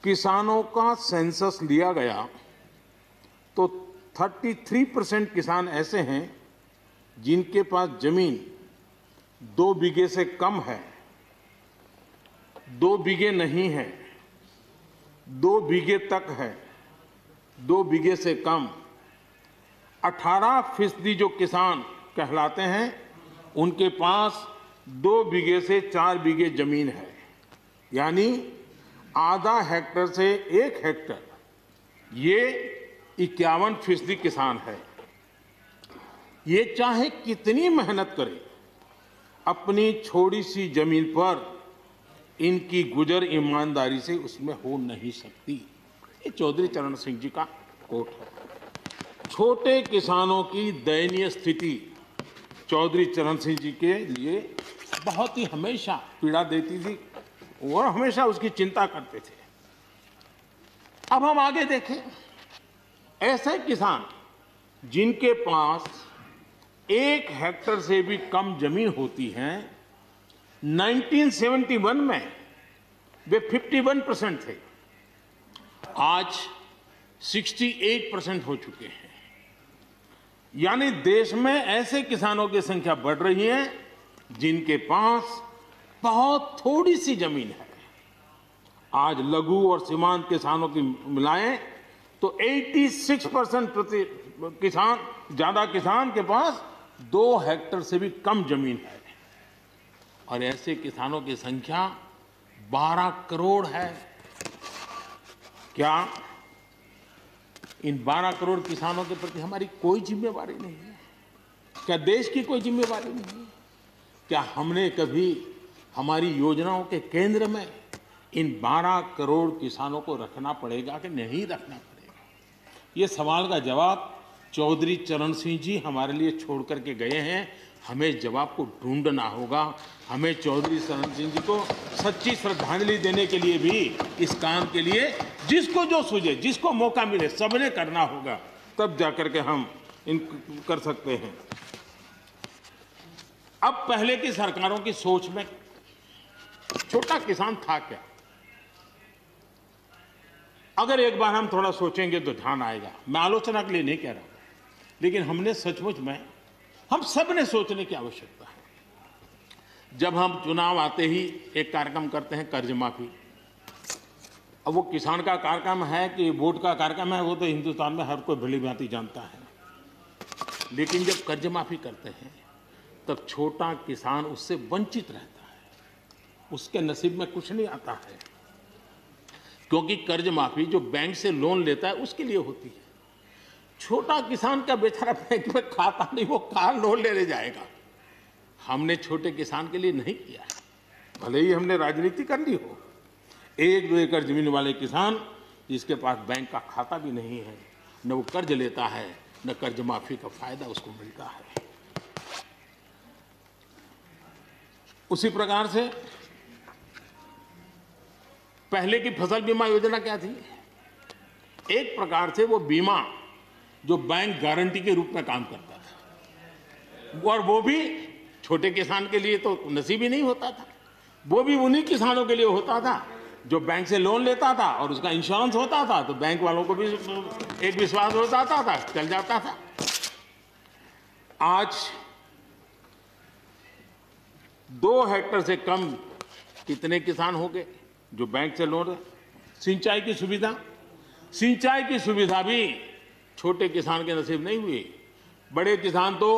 किसानों का सेंसस लिया गया तो 33% किसान ऐसे हैं जिनके पास जमीन 2 बीघे से कम है, 2 बीघे नहीं है, 2 बीघे तक है, 2 बीघे से कम। 18% जो किसान कहलाते हैं उनके पास 2 बीघे से 4 बीघे जमीन है, यानी आधा हेक्टर से 1 हेक्टर, ये 51% किसान है। ये चाहे कितनी मेहनत करे, अपनी छोटी सी जमीन पर इनकी गुजर ईमानदारी से उसमें हो नहीं सकती। ये चौधरी चरण सिंह जी का कोट है। छोटे किसानों की दयनीय स्थिति चौधरी चरण सिंह जी के लिए बहुत ही हमेशा पीड़ा देती थी और हमेशा उसकी चिंता करते थे। अब हम आगे देखें, ऐसे किसान जिनके पास 1 हेक्टर से भी कम जमीन होती है, 1971 में वे 51% थे, आज 68% हो चुके हैं। यानी देश में ऐसे किसानों की संख्या बढ़ रही है जिनके पास बहुत थोड़ी सी जमीन है। आज लघु और सीमांत किसानों की मिलाएं तो 86% किसान के पास 2 हेक्टर से भी कम जमीन है। और ऐसे किसानों की संख्या 12 करोड़ है। क्या इन 12 करोड़ किसानों के प्रति हमारी कोई जिम्मेवारी नहीं है? क्या देश की कोई जिम्मेवारी नहीं है? क्या हमने कभी हमारी योजनाओं के केंद्र में इन 12 करोड़ किसानों को रखना पड़ेगा कि नहीं रखना पड़ेगा? ये सवाल का जवाब चौधरी चरण सिंह जी हमारे लिए छोड़ करके गए हैं। हमें जवाब को ढूंढना होगा। हमें चौधरी चरण सिंह जी को सच्ची श्रद्धांजलि देने के लिए भी इस काम के लिए जिसको जो सूझे, जिसको मौका मिले, सबने करना होगा, तब जाकर के हम इन कर सकते हैं। अब पहले की सरकारों की सोच में छोटा किसान था क्या? अगर एक बार हम थोड़ा सोचेंगे तो ध्यान आएगा। मैं आलोचना के लिए नहीं कह रहा, लेकिन हमने सचमुच में हम सब ने सोचने की आवश्यकता है। जब हम चुनाव आते ही एक कार्यक्रम करते हैं कर्ज माफी। अब वो किसान का कार्यक्रम है कि वोट का कार्यक्रम है, वो तो हिंदुस्तान में हर कोई भली भांति जानता है। लेकिन जब कर्ज माफी करते हैं तब छोटा किसान उससे वंचित रहता है, उसके नसीब में कुछ नहीं आता है। क्योंकि कर्ज माफी जो बैंक से लोन लेता है उसके लिए होती है। छोटा किसान का बेचारा बैंक में खाता नहीं, वो कहाँ लोन लेने जाएगा? हमने छोटे किसान के लिए नहीं किया है, भले ही हमने राजनीति कर ली हो। 1-2 एकड़ जमीन वाले किसान जिसके पास बैंक का खाता भी नहीं है, न वो कर्ज लेता है, न कर्ज माफी का फायदा उसको मिलता है। उसी प्रकार से पहले की फसल बीमा योजना क्या थी? एक प्रकार से वो बीमा जो बैंक गारंटी के रूप में काम करता था, और वो भी छोटे किसान के लिए तो नसीब ही नहीं होता था। वो भी उन्हीं किसानों के लिए होता था जो बैंक से लोन लेता था और उसका इंश्योरेंस होता था, तो बैंक वालों को भी एक विश्वास हो जाता था, चल जाता था। आज 2 हेक्टेयर से कम कितने किसान हो गए जो बैंक से लोन? सिंचाई की सुविधा भी छोटे किसान के नसीब नहीं हुई। बड़े किसान तो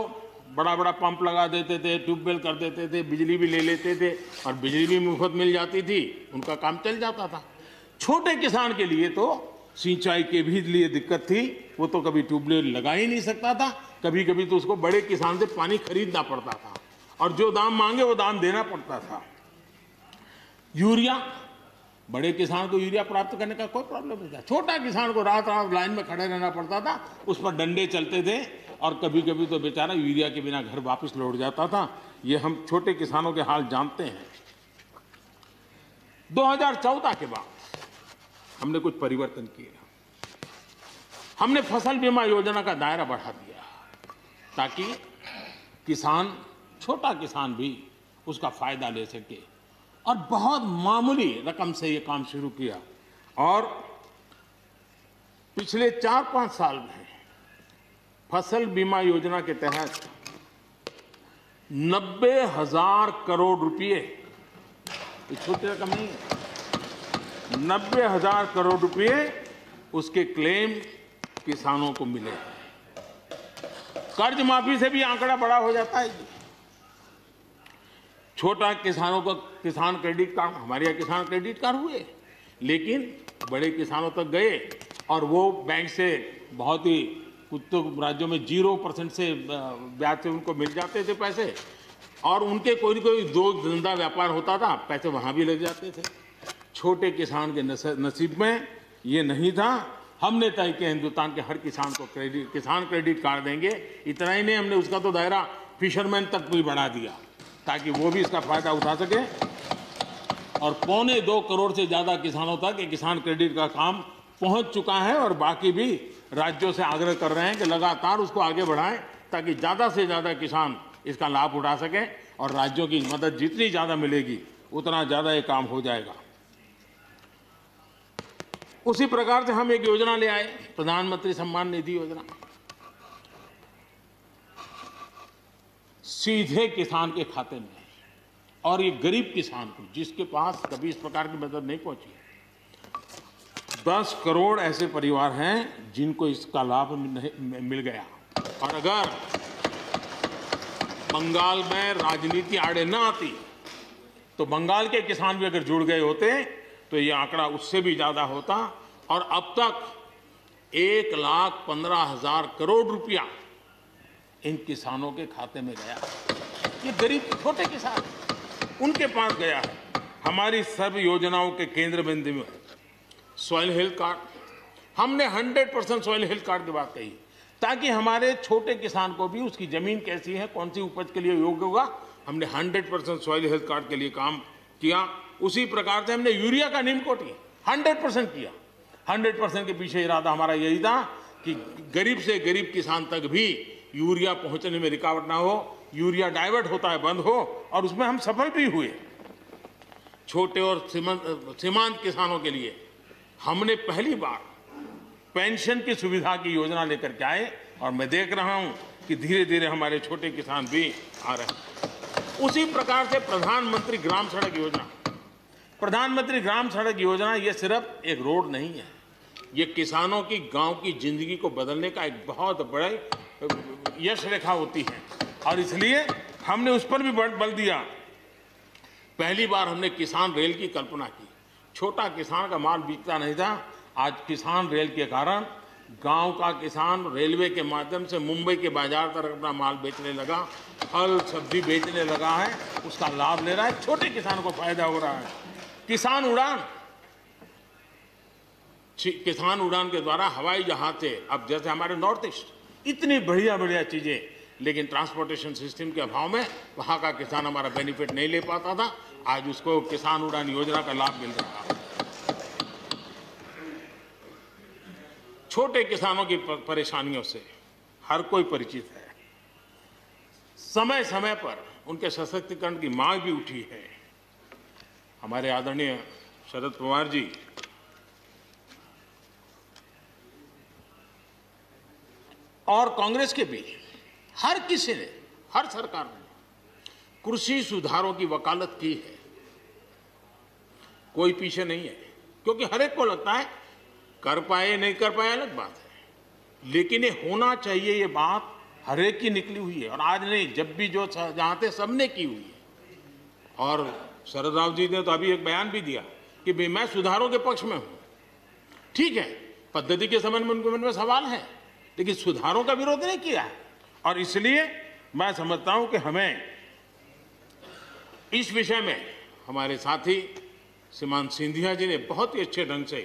बड़ा बड़ा पंप लगा देते थे, ट्यूबवेल कर देते थे, बिजली भी ले लेते थे और बिजली भी मुफ्त मिल जाती थी, उनका काम चल जाता था। छोटे किसान के लिए तो सिंचाई के भी लिए दिक्कत थी, वो तो कभी ट्यूबवेल लगा ही नहीं सकता था, कभी कभी तो उसको बड़े किसान से पानी खरीदना पड़ता था और जो दाम मांगे वो दाम देना पड़ता था। यूरिया, बड़े किसान को यूरिया प्राप्त करने का कोई प्रॉब्लम नहीं था। छोटा किसान को रात रात लाइन में खड़े रहना पड़ता था, उस पर डंडे चलते थे और कभी कभी तो बेचारा यूरिया के बिना घर वापस लौट जाता था। ये हम छोटे किसानों के हाल जानते हैं। 2014 के बाद हमने कुछ परिवर्तन किए। हमने फसल बीमा योजना का दायरा बढ़ा दिया ताकि किसान, छोटा किसान भी उसका फायदा ले सके, और बहुत मामूली रकम से ये काम शुरू किया। और पिछले 4-5 साल में फसल बीमा योजना के तहत 90,000 करोड़ रुपए, ये छोटी रकम नहीं है, 90,000 करोड़ रुपए उसके क्लेम किसानों को मिले। कर्ज माफी से भी आंकड़ा बड़ा हो जाता है। छोटा किसानों को किसान क्रेडिट कार्ड, हमारे यहाँ किसान क्रेडिट कार्ड हुए, लेकिन बड़े किसानों तक गए और वो बैंक से बहुत ही, कुछ तो राज्यों में 0% से ब्याज से उनको मिल जाते थे पैसे, और उनके कोई न कोई दो धंधा व्यापार होता था, पैसे वहाँ भी लग जाते थे। छोटे किसान के नसीब में ये नहीं था। हमने तय किया हिंदुस्तान के हर किसान को किसान क्रेडिट कार्ड देंगे। इतना ही नहीं, हमने उसका तो दायरा फिशरमैन तक भी बढ़ा दिया ताकि वो भी इसका फायदा उठा सके। और 2.25 करोड़ से ज्यादा किसानों तक ये किसान क्रेडिट का काम पहुंच चुका है, और बाकी भी राज्यों से आग्रह कर रहे हैं कि लगातार उसको आगे बढ़ाएं ताकि ज्यादा से ज्यादा किसान इसका लाभ उठा सकें, और राज्यों की मदद जितनी ज्यादा मिलेगी उतना ज्यादा ये काम हो जाएगा। उसी प्रकार से हम एक योजना ले आए, प्रधानमंत्री सम्मान निधि योजना। सीधे किसान के खाते में, और ये गरीब किसान को जिसके पास कभी इस प्रकार की मदद नहीं पहुंची। 10 करोड़ ऐसे परिवार हैं जिनको इसका लाभ मिल गया। और अगर बंगाल में राजनीति आड़े न आती तो बंगाल के किसान भी अगर जुड़ गए होते तो ये आंकड़ा उससे भी ज्यादा होता। और अब तक 1,15,000 करोड़ रुपया इन किसानों के खाते में गया। ये गरीब छोटे किसान, उनके पास गया है। हमारी सब योजनाओं के केंद्र बिंदु में सॉइल हेल्थ कार्ड, हमने 100% सॉइल हेल्थ कार्ड की बात कही, ताकि हमारे छोटे किसान को भी उसकी जमीन कैसी है, कौन सी उपज के लिए योग्य होगा, हमने 100% सॉइल हेल्थ कार्ड के लिए काम किया। उसी प्रकार से हमने यूरिया का नीम कोटिंग 100% किया। 100% के पीछे इरादा हमारा यही था कि गरीब से गरीब किसान तक भी यूरिया पहुंचने में रुकावट ना हो, यूरिया डाइवर्ट होता है बंद हो, और उसमें हम सफल भी हुए। छोटे और सीमांत किसानों के लिए हमने पहली बार पेंशन की सुविधा की योजना लेकर के आए, और मैं देख रहा हूं कि धीरे धीरे हमारे छोटे किसान भी आ रहे हैं। उसी प्रकार से प्रधानमंत्री ग्राम सड़क योजना, प्रधानमंत्री ग्राम सड़क योजना ये सिर्फ एक रोड नहीं है, ये किसानों की गांव की जिंदगी को बदलने का एक बहुत बड़े यश रेखा होती है, और इसलिए हमने उस पर भी बल दिया। पहली बार हमने किसान रेल की कल्पना की। छोटा किसान का माल बिकता नहीं था, आज किसान रेल के कारण गांव का किसान रेलवे के माध्यम से मुंबई के बाजार तक अपना माल बेचने लगा, फल सब्जी बेचने लगा है, उसका लाभ ले रहा है, छोटे किसान को फायदा हो रहा है। किसान उड़ान के द्वारा हवाई जहाज से, अब जैसे हमारे नॉर्थ ईस्ट इतनी बढ़िया बढ़िया चीजें, लेकिन ट्रांसपोर्टेशन सिस्टम के अभाव में वहां का किसान हमारा बेनिफिट नहीं ले पाता था, आज उसको किसान उड़ान योजना का लाभ मिल रहा है। छोटे किसानों की परेशानियों से हर कोई परिचित है। समय समय पर उनके सशक्तिकरण की मांग भी उठी है। हमारे आदरणीय शरद पवार जी और कांग्रेस के भी हर किसी ने, हर सरकार ने कृषि सुधारों की वकालत की है। कोई पीछे नहीं है, क्योंकि हर एक को लगता है कर पाए नहीं कर पाए अलग बात है, लेकिन ये होना चाहिए, ये बात हर एक की निकली हुई है। और आज नहीं, जब भी जो जहां थे सबने की हुई है। और शरद राव जी ने तो अभी एक बयान भी दिया कि भाई मैं सुधारों के पक्ष में हूं। ठीक है, पद्धति के संबंध में उनके मन में सवाल है, लेकिन सुधारों का विरोध नहीं किया है। और इसलिए मैं समझता हूं कि हमें इस विषय में हमारे साथी श्रीमान सिंधिया जी ने बहुत ही अच्छे ढंग से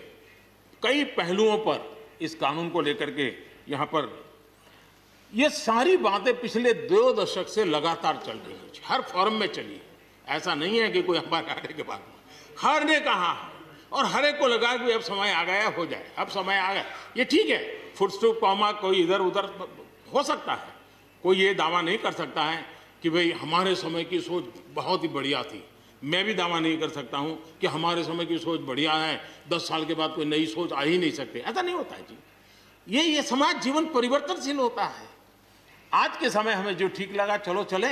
कई पहलुओं पर इस कानून को लेकर के यहाँ पर ये सारी बातें पिछले 2 दशक से लगातार चल रही है, हर फोरम में चली है। ऐसा नहीं है कि कोई हमारे आने के बाद, हर ने कहा है और हर एक को लगा कि अब समय आ गया, हो जाए, अब समय आ गया। ये ठीक है, फुट स्टॉप कॉमा कोई इधर उधर हो सकता है, कोई ये दावा नहीं कर सकता है कि भाई हमारे समय की सोच बहुत ही बढ़िया थी। मैं भी दावा नहीं कर सकता हूं कि हमारे समय की सोच बढ़िया है, 10 साल के बाद कोई नई सोच आ ही नहीं सकती। ऐसा नहीं होता है जी। ये समाज जीवन परिवर्तनशील होता है। आज के समय हमें जो ठीक लगा चलो चले,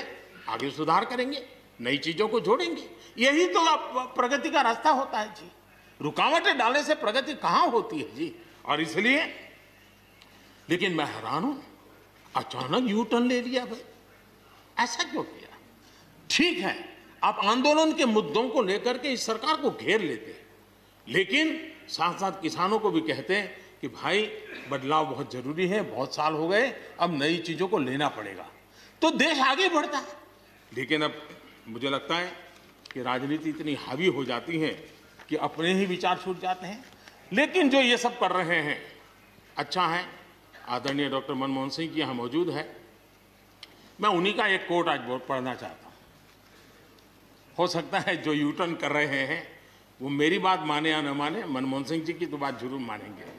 आगे सुधार करेंगे, नई चीजों को जोड़ेंगे। यही तो प्रगति का रास्ता होता है जी। रुकावटें डालने से प्रगति कहां होती है जी। और इसलिए, लेकिन मैं हैरान हूं, अचानक यू टर्न ले लिया भाई, ऐसा क्यों किया? ठीक है, आप आंदोलन के मुद्दों को लेकर के इस सरकार को घेर लेते, लेकिन साथ साथ किसानों को भी कहते हैं कि भाई बदलाव बहुत जरूरी है, बहुत साल हो गए, अब नई चीजों को लेना पड़ेगा, तो देश आगे बढ़ता है। लेकिन अब मुझे लगता है कि राजनीति इतनी हावी हो जाती है कि अपने ही विचार छूट जाते हैं। लेकिन जो ये सब कर रहे हैं अच्छा है। आदरणीय डॉक्टर मनमोहन सिंह जी यहाँ मौजूद है, मैं उन्हीं का एक कोट आज पढ़ना चाहता हूँ। हो सकता है जो यू टर्न कर रहे हैं वो मेरी बात माने या न माने, मनमोहन सिंह जी की तो बात जरूर मानेंगे।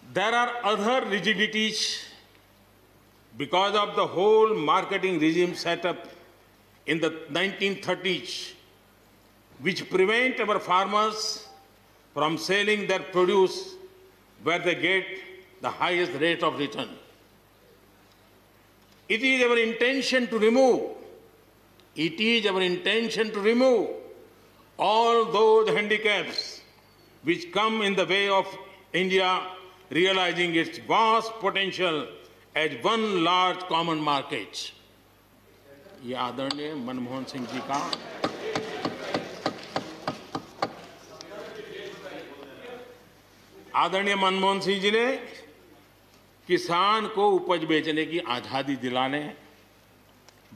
There are other rigidities because of the whole marketing regime set up in the 1930s, which prevent our farmers from selling their produce where they get the highest rate of return. It is our intention to remove all those handicaps which come in the way of India realizing its vast potential as one large common market. ये आदरणीय मनमोहन सिंह जी का आदरणीय मनमोहन सिंह जी ने किसान को उपज बेचने की आजादी दिलाने,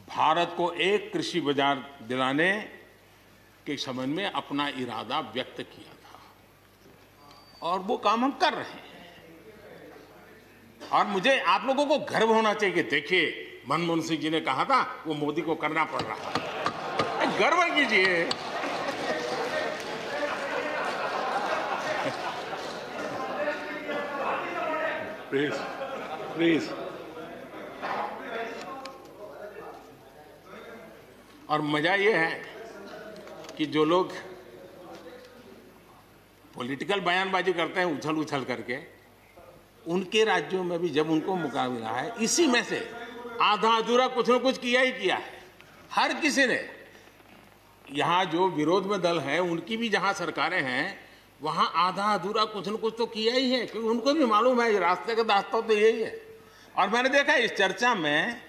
भारत को एक कृषि बाजार दिलाने के संबंध में अपना इरादा व्यक्त किया था और वो काम हम कर रहे हैं। और मुझे आप लोगों को गर्व होना चाहिए कि देखिए मनमोहन सिंह जी ने कहा था वो मोदी को करना पड़ रहा है, गर्व कीजिए। Please please. और मजा ये है कि जो लोग पॉलिटिकल बयानबाजी करते हैं उछल उछल करके, उनके राज्यों में भी जब उनको मौका मिला है, इसी में से आधा अधूरा कुछ न कुछ किया ही किया है हर किसी ने। यहां जो विरोध में दल है उनकी भी जहां सरकारें हैं वहां आधा अधूरा कुछ न कुछ तो किया ही है, क्योंकि उनको भी मालूम है रास्ते का रास्ता तो यही है। और मैंने देखा इस चर्चा में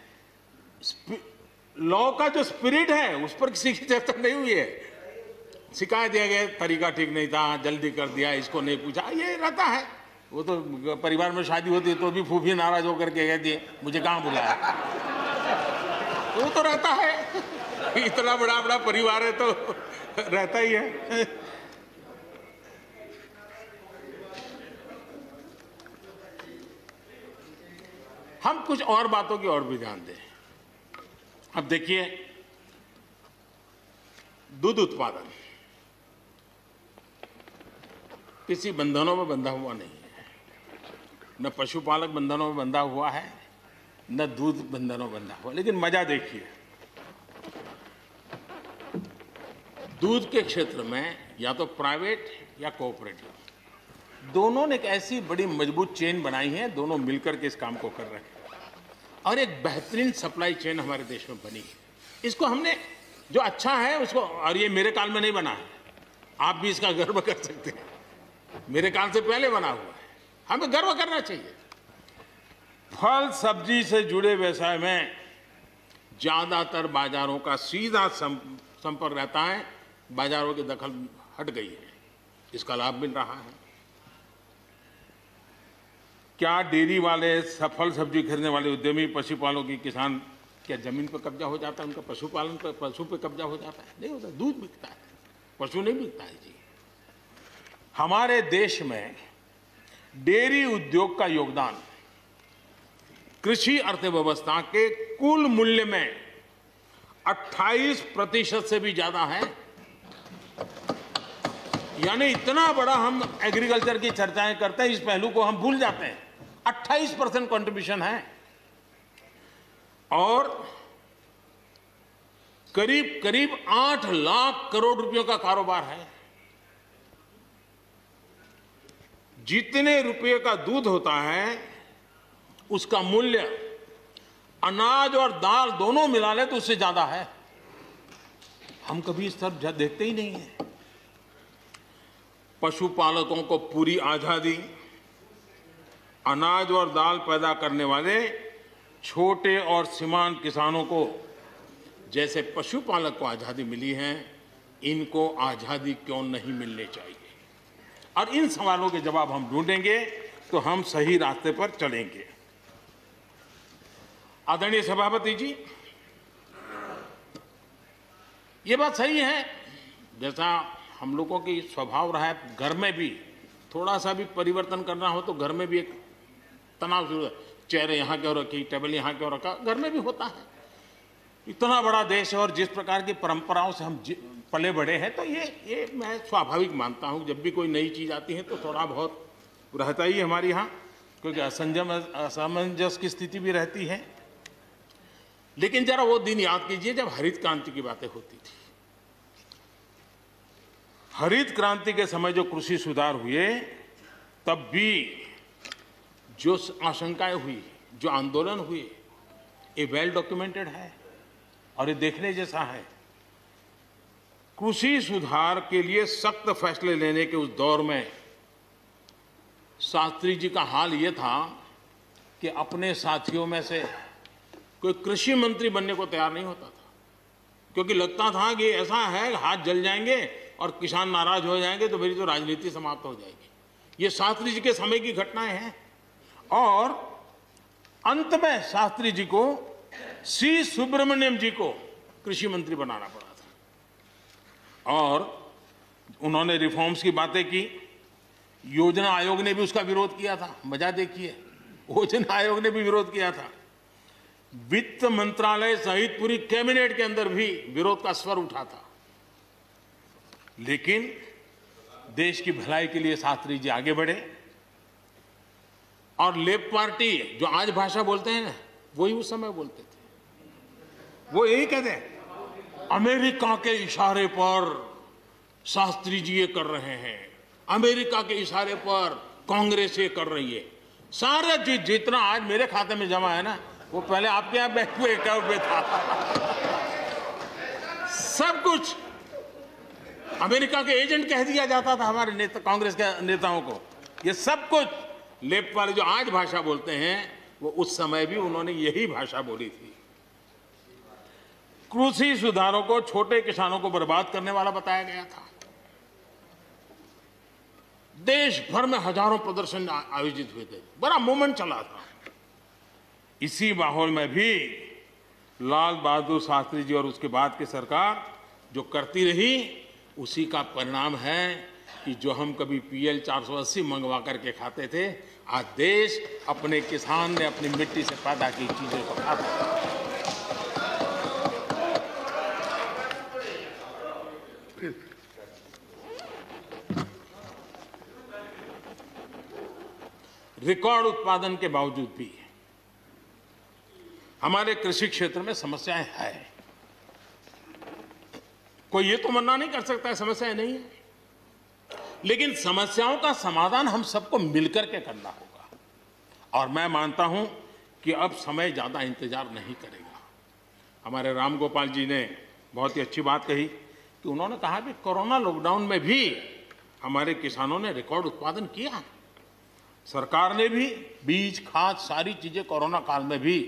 लॉ का जो स्पिरिट है उस पर किसी की चर्चा नहीं हुई है। शिकायत दिया गया तरीका ठीक नहीं था, जल्दी कर दिया, इसको नहीं पूछा, ये रहता है। वो तो परिवार में शादी होती है तो भी फूफी नाराज होकर के कहती है मुझे कहाँ बुलाया। वो तो रहता है, इतना बड़ा बड़ा परिवार है तो रहता ही है। हम कुछ और बातों की ओर भी ध्यान दें। अब देखिए, दूध उत्पादन किसी बंधनों में बंधा हुआ नहीं है, न पशुपालक बंधनों में बंधा हुआ है, न दूध बंधनों में बंधा हुआ। लेकिन मजा देखिए, दूध के क्षेत्र में या तो प्राइवेट या कोऑपरेटिव दोनों ने एक ऐसी बड़ी मजबूत चेन बनाई है, दोनों मिलकर के इस काम को कर रहे हैं और एक बेहतरीन सप्लाई चेन हमारे देश में बनी है। इसको हमने जो अच्छा है उसको, और ये मेरे काल में नहीं बना है, आप भी इसका गर्व कर सकते हैं, मेरे काल से पहले बना हुआ है, हमें गर्व करना चाहिए। फल सब्जी से जुड़े व्यवसाय में ज्यादातर बाजारों का सीधा संपर्क रहता है, बाजारों की दखल हट गई है, इसका लाभ मिल रहा है। क्या डेयरी वाले, फल सब्जी खरीदने वाले उद्यमी, पशुपालकों की किसान, क्या जमीन पर कब्जा हो जाता है उनका? पशुपालन पर, पशु पे कब्जा हो जाता है? नहीं होता, दूध बिकता है, पशु नहीं बिकता है जी। हमारे देश में डेयरी उद्योग का योगदान कृषि अर्थव्यवस्था के कुल मूल्य में 28% से भी ज्यादा है। यानी इतना बड़ा हम एग्रीकल्चर की चर्चाएं करते हैं, इस पहलू को हम भूल जाते हैं। 28% कंट्रीब्यूशन है और करीब करीब 8 लाख करोड़ रुपयों का कारोबार है। जितने रुपए का दूध होता है उसका मूल्य अनाज और दाल दोनों मिला ले तो उससे ज्यादा है। हम कभी इस तरफ देखते ही नहीं है। पशुपालकों को पूरी आजादी, अनाज और दाल पैदा करने वाले छोटे और सीमांत किसानों को जैसे पशुपालक को आजादी मिली है, इनको आजादी क्यों नहीं मिलनी चाहिए? और इन सवालों के जवाब हम ढूंढेंगे तो हम सही रास्ते पर चलेंगे। आदरणीय सभापति जी, ये बात सही है, जैसा हम लोगों की स्वभाव रहा है, घर में भी थोड़ा सा भी परिवर्तन करना हो तो घर में भी एक तनाव शुरू है। चेयर यहाँ क्यों रखी, टेबल यहाँ क्यों रखा, घर में भी होता है। इतना बड़ा देश है और जिस प्रकार की परंपराओं से हम पले बढ़े हैं, तो ये मैं स्वाभाविक मानता हूँ। जब भी कोई नई चीज आती है तो थोड़ा बहुत रहता ही हमारे यहाँ, क्योंकि असमंजस की स्थिति भी रहती है। लेकिन जरा वो दिन याद कीजिए जब हरित क्रांति की बातें होती थी। हरित क्रांति के समय जो कृषि सुधार हुए, तब भी जो आशंकाएं हुई, जो आंदोलन हुए, ये वेल डॉक्यूमेंटेड है और ये देखने जैसा है। कृषि सुधार के लिए सख्त फैसले लेने के उस दौर में शास्त्री जी का हाल ये था कि अपने साथियों में से कोई कृषि मंत्री बनने को तैयार नहीं होता था। क्योंकि लगता था कि ऐसा है हाथ जल जाएंगे और किसान नाराज हो जाएंगे तो मेरी तो राजनीति समाप्त हो जाएगी। ये शास्त्री जी के समय की घटनाएं हैं। और अंत में शास्त्री जी को सी सुब्रमण्यम जी को कृषि मंत्री बनाना पड़ा था और उन्होंने रिफॉर्म्स की बातें की। योजना आयोग ने भी उसका विरोध किया था। मजा देखिए, योजना आयोग ने भी विरोध किया था। वित्त मंत्रालय सहित पूरी कैबिनेट के अंदर भी विरोध का स्वर उठा था। लेकिन देश की भलाई के लिए शास्त्री जी आगे बढ़े और लेफ्ट पार्टी जो आज भाषा बोलते हैं ना, वही उस समय बोलते थे। वो यही कहते हैं, अमेरिका के इशारे पर शास्त्री जी ये कर रहे हैं, अमेरिका के इशारे पर कांग्रेस ये कर रही है। सारा चीज जितना आज मेरे खाते में जमा है ना, वो पहले आपके यहाँ बैंक में अकाउंट में था। सब कुछ अमेरिका के एजेंट कह दिया जाता था हमारे नेता, कांग्रेस के नेताओं को। ये सब कुछ लेफ्ट वाले जो आज भाषा बोलते हैं, वो उस समय भी उन्होंने यही भाषा बोली थी। कृषि सुधारों को छोटे किसानों को बर्बाद करने वाला बताया गया था। देश भर में हजारों प्रदर्शन आयोजित हुए थे, बड़ा मूवमेंट चला था। इसी माहौल में भी लाल बहादुर शास्त्री जी और उसके बाद की सरकार जो करती रही, उसी का परिणाम है कि जो हम कभी PL 480 मंगवा करके खाते थे, आज देश अपने किसान ने अपनी मिट्टी से पैदा की चीजों को खाता है। रिकॉर्ड उत्पादन के बावजूद भी हमारे कृषि क्षेत्र में समस्याएं हैं। कोई ये तो मना नहीं कर सकता है समस्याएं नहीं है, लेकिन समस्याओं का समाधान हम सबको मिलकर के करना होगा। और मैं मानता हूं कि अब समय ज्यादा इंतजार नहीं करेगा। हमारे राम गोपाल जी ने बहुत ही अच्छी बात कही कि उन्होंने कहा कि कोरोना लॉकडाउन में भी हमारे किसानों ने रिकॉर्ड उत्पादन किया। सरकार ने भी बीज, खाद, सारी चीजें कोरोना काल में भी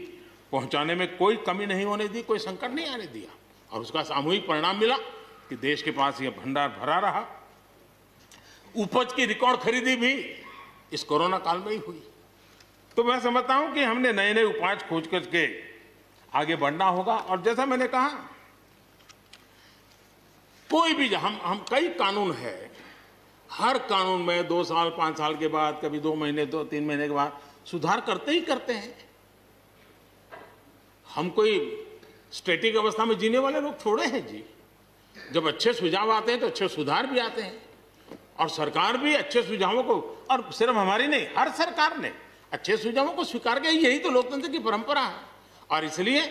पहुंचाने में कोई कमी नहीं होने दी, कोई संकट नहीं आने दिया। और उसका सामूहिक परिणाम मिला कि देश के पास यह भंडार भरा रहा। उपज की रिकॉर्ड खरीदी भी इस कोरोना काल में ही हुई। तो मैं समझता हूं कि हमने नए नए उपाय खोज करके आगे बढ़ना होगा। और जैसा मैंने कहा, कोई भी हम कई कानून है, हर कानून में 2 साल 5 साल के बाद, कभी 2 महीने 2-3 महीने के बाद सुधार करते ही करते हैं। हम कोई स्टैटिक अवस्था में जीने वाले लोग थोड़े हैं जी। जब अच्छे सुझाव आते हैं तो अच्छे सुधार भी आते हैं। और सरकार भी अच्छे सुझावों को, और सिर्फ हमारी नहीं, हर सरकार ने अच्छे सुझावों को स्वीकार किया। यही तो लोकतंत्र की परंपरा है। और इसलिए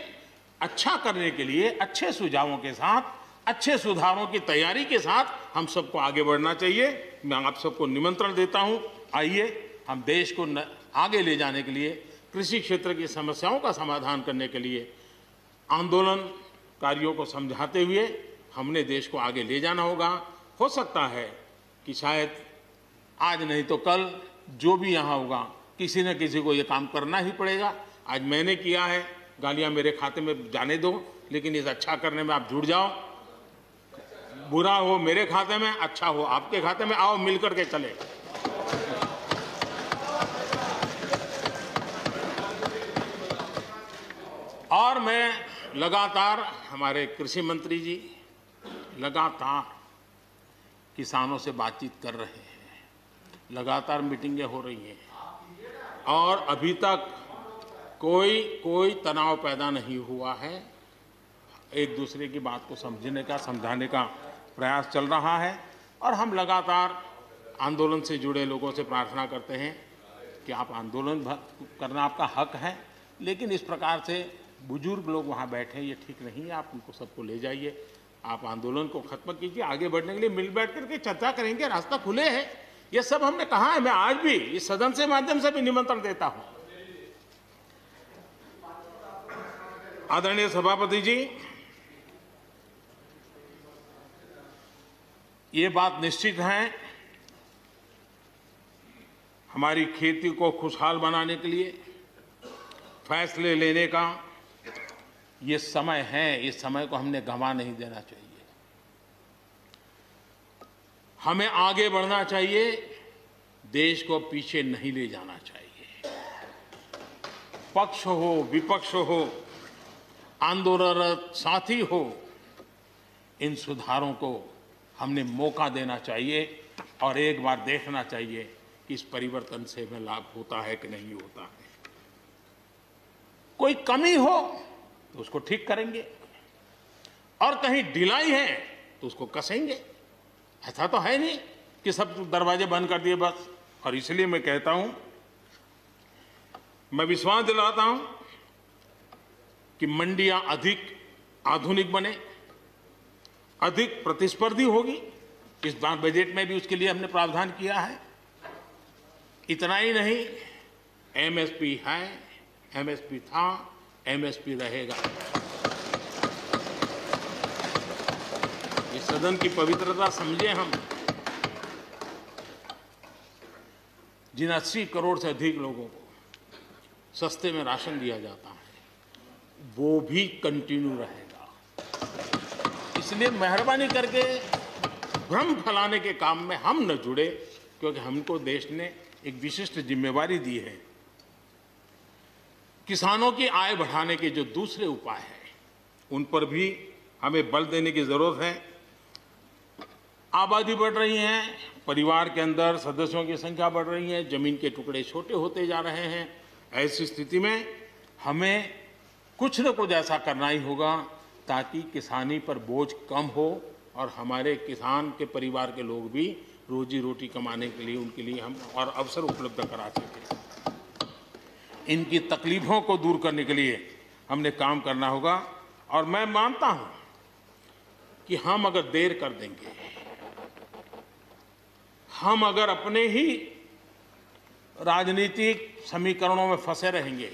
अच्छा करने के लिए अच्छे सुझावों के साथ, अच्छे सुधारों की तैयारी के साथ हम सबको आगे बढ़ना चाहिए। मैं आप सबको निमंत्रण देता हूं, आइए हम देश को आगे ले जाने के लिए, कृषि क्षेत्र की समस्याओं का समाधान करने के लिए आंदोलनकारियों को समझाते हुए हमने देश को आगे ले जाना होगा। हो सकता है कि शायद आज नहीं तो कल जो भी यहाँ होगा, किसी न किसी को ये काम करना ही पड़ेगा। आज मैंने किया है, गालियाँ मेरे खाते में जाने दो, लेकिन इस अच्छा करने में आप जुड़ जाओ। बुरा हो मेरे खाते में, अच्छा हो आपके खाते में, आओ मिलकर के चले। और मैं लगातार, हमारे कृषि मंत्री जी लगातार किसानों से बातचीत कर रहे हैं, लगातार मीटिंगें हो रही हैं और अभी तक कोई तनाव पैदा नहीं हुआ है। एक दूसरे की बात को समझने का, समझाने का प्रयास चल रहा है। और हम लगातार आंदोलन से जुड़े लोगों से प्रार्थना करते हैं कि आप आंदोलन करना आपका हक है, लेकिन इस प्रकार से बुजुर्ग लोग वहाँ बैठे, ये ठीक नहीं है। आप उनको सबको ले जाइए, आप आंदोलन को खत्म कीजिए। आगे बढ़ने के लिए मिल बैठ करके चर्चा करेंगे, रास्ता खुले है। ये सब हमने कहा है। मैं आज भी इस सदन से माध्यम से भी निमंत्रण देता हूं। आदरणीय सभापति जी, ये बात निश्चित है, हमारी खेती को खुशहाल बनाने के लिए फैसले लेने का ये समय है, इस समय को हमने गंवा नहीं देना चाहिए। हमें आगे बढ़ना चाहिए, देश को पीछे नहीं ले जाना चाहिए। पक्ष हो, विपक्ष हो, आंदोलनरत साथी हो, इन सुधारों को हमने मौका देना चाहिए और एक बार देखना चाहिए कि इस परिवर्तन से हमें लाभ होता है कि नहीं होता है। कोई कमी हो तो उसको ठीक करेंगे और कहीं ढिलाई है तो उसको कसेंगे। ऐसा तो है नहीं कि सब दरवाजे बंद कर दिए बस। और इसलिए मैं कहता हूं, मैं विश्वास दिलाता हूं कि मंडियां अधिक आधुनिक बने, अधिक प्रतिस्पर्धी होगी। इस बार बजट में भी उसके लिए हमने प्रावधान किया है। इतना ही नहीं, एमएसपी है, एमएसपी था, एमएसपी रहेगा। इस सदन की पवित्रता समझे हम। जिन 80 करोड़ से अधिक लोगों को सस्ते में राशन दिया जाता है, वो भी कंटिन्यू रहेगा। इसलिए मेहरबानी करके भ्रम फैलाने के काम में हम न जुड़े, क्योंकि हमको देश ने एक विशिष्ट जिम्मेवारी दी है। किसानों की आय बढ़ाने के जो दूसरे उपाय हैं, उन पर भी हमें बल देने की जरूरत है। आबादी बढ़ रही है, परिवार के अंदर सदस्यों की संख्या बढ़ रही है, जमीन के टुकड़े छोटे होते जा रहे हैं। ऐसी स्थिति में हमें कुछ न कुछ ऐसा करना ही होगा ताकि किसानी पर बोझ कम हो और हमारे किसान के परिवार के लोग भी रोजी रोटी कमाने के लिए, उनके लिए हम और अवसर उपलब्ध करा सकें। इनकी तकलीफों को दूर करने के लिए हमने काम करना होगा। और मैं मानता हूं कि हम अगर देर कर देंगे, हम अगर अपने ही राजनीतिक समीकरणों में फंसे रहेंगे,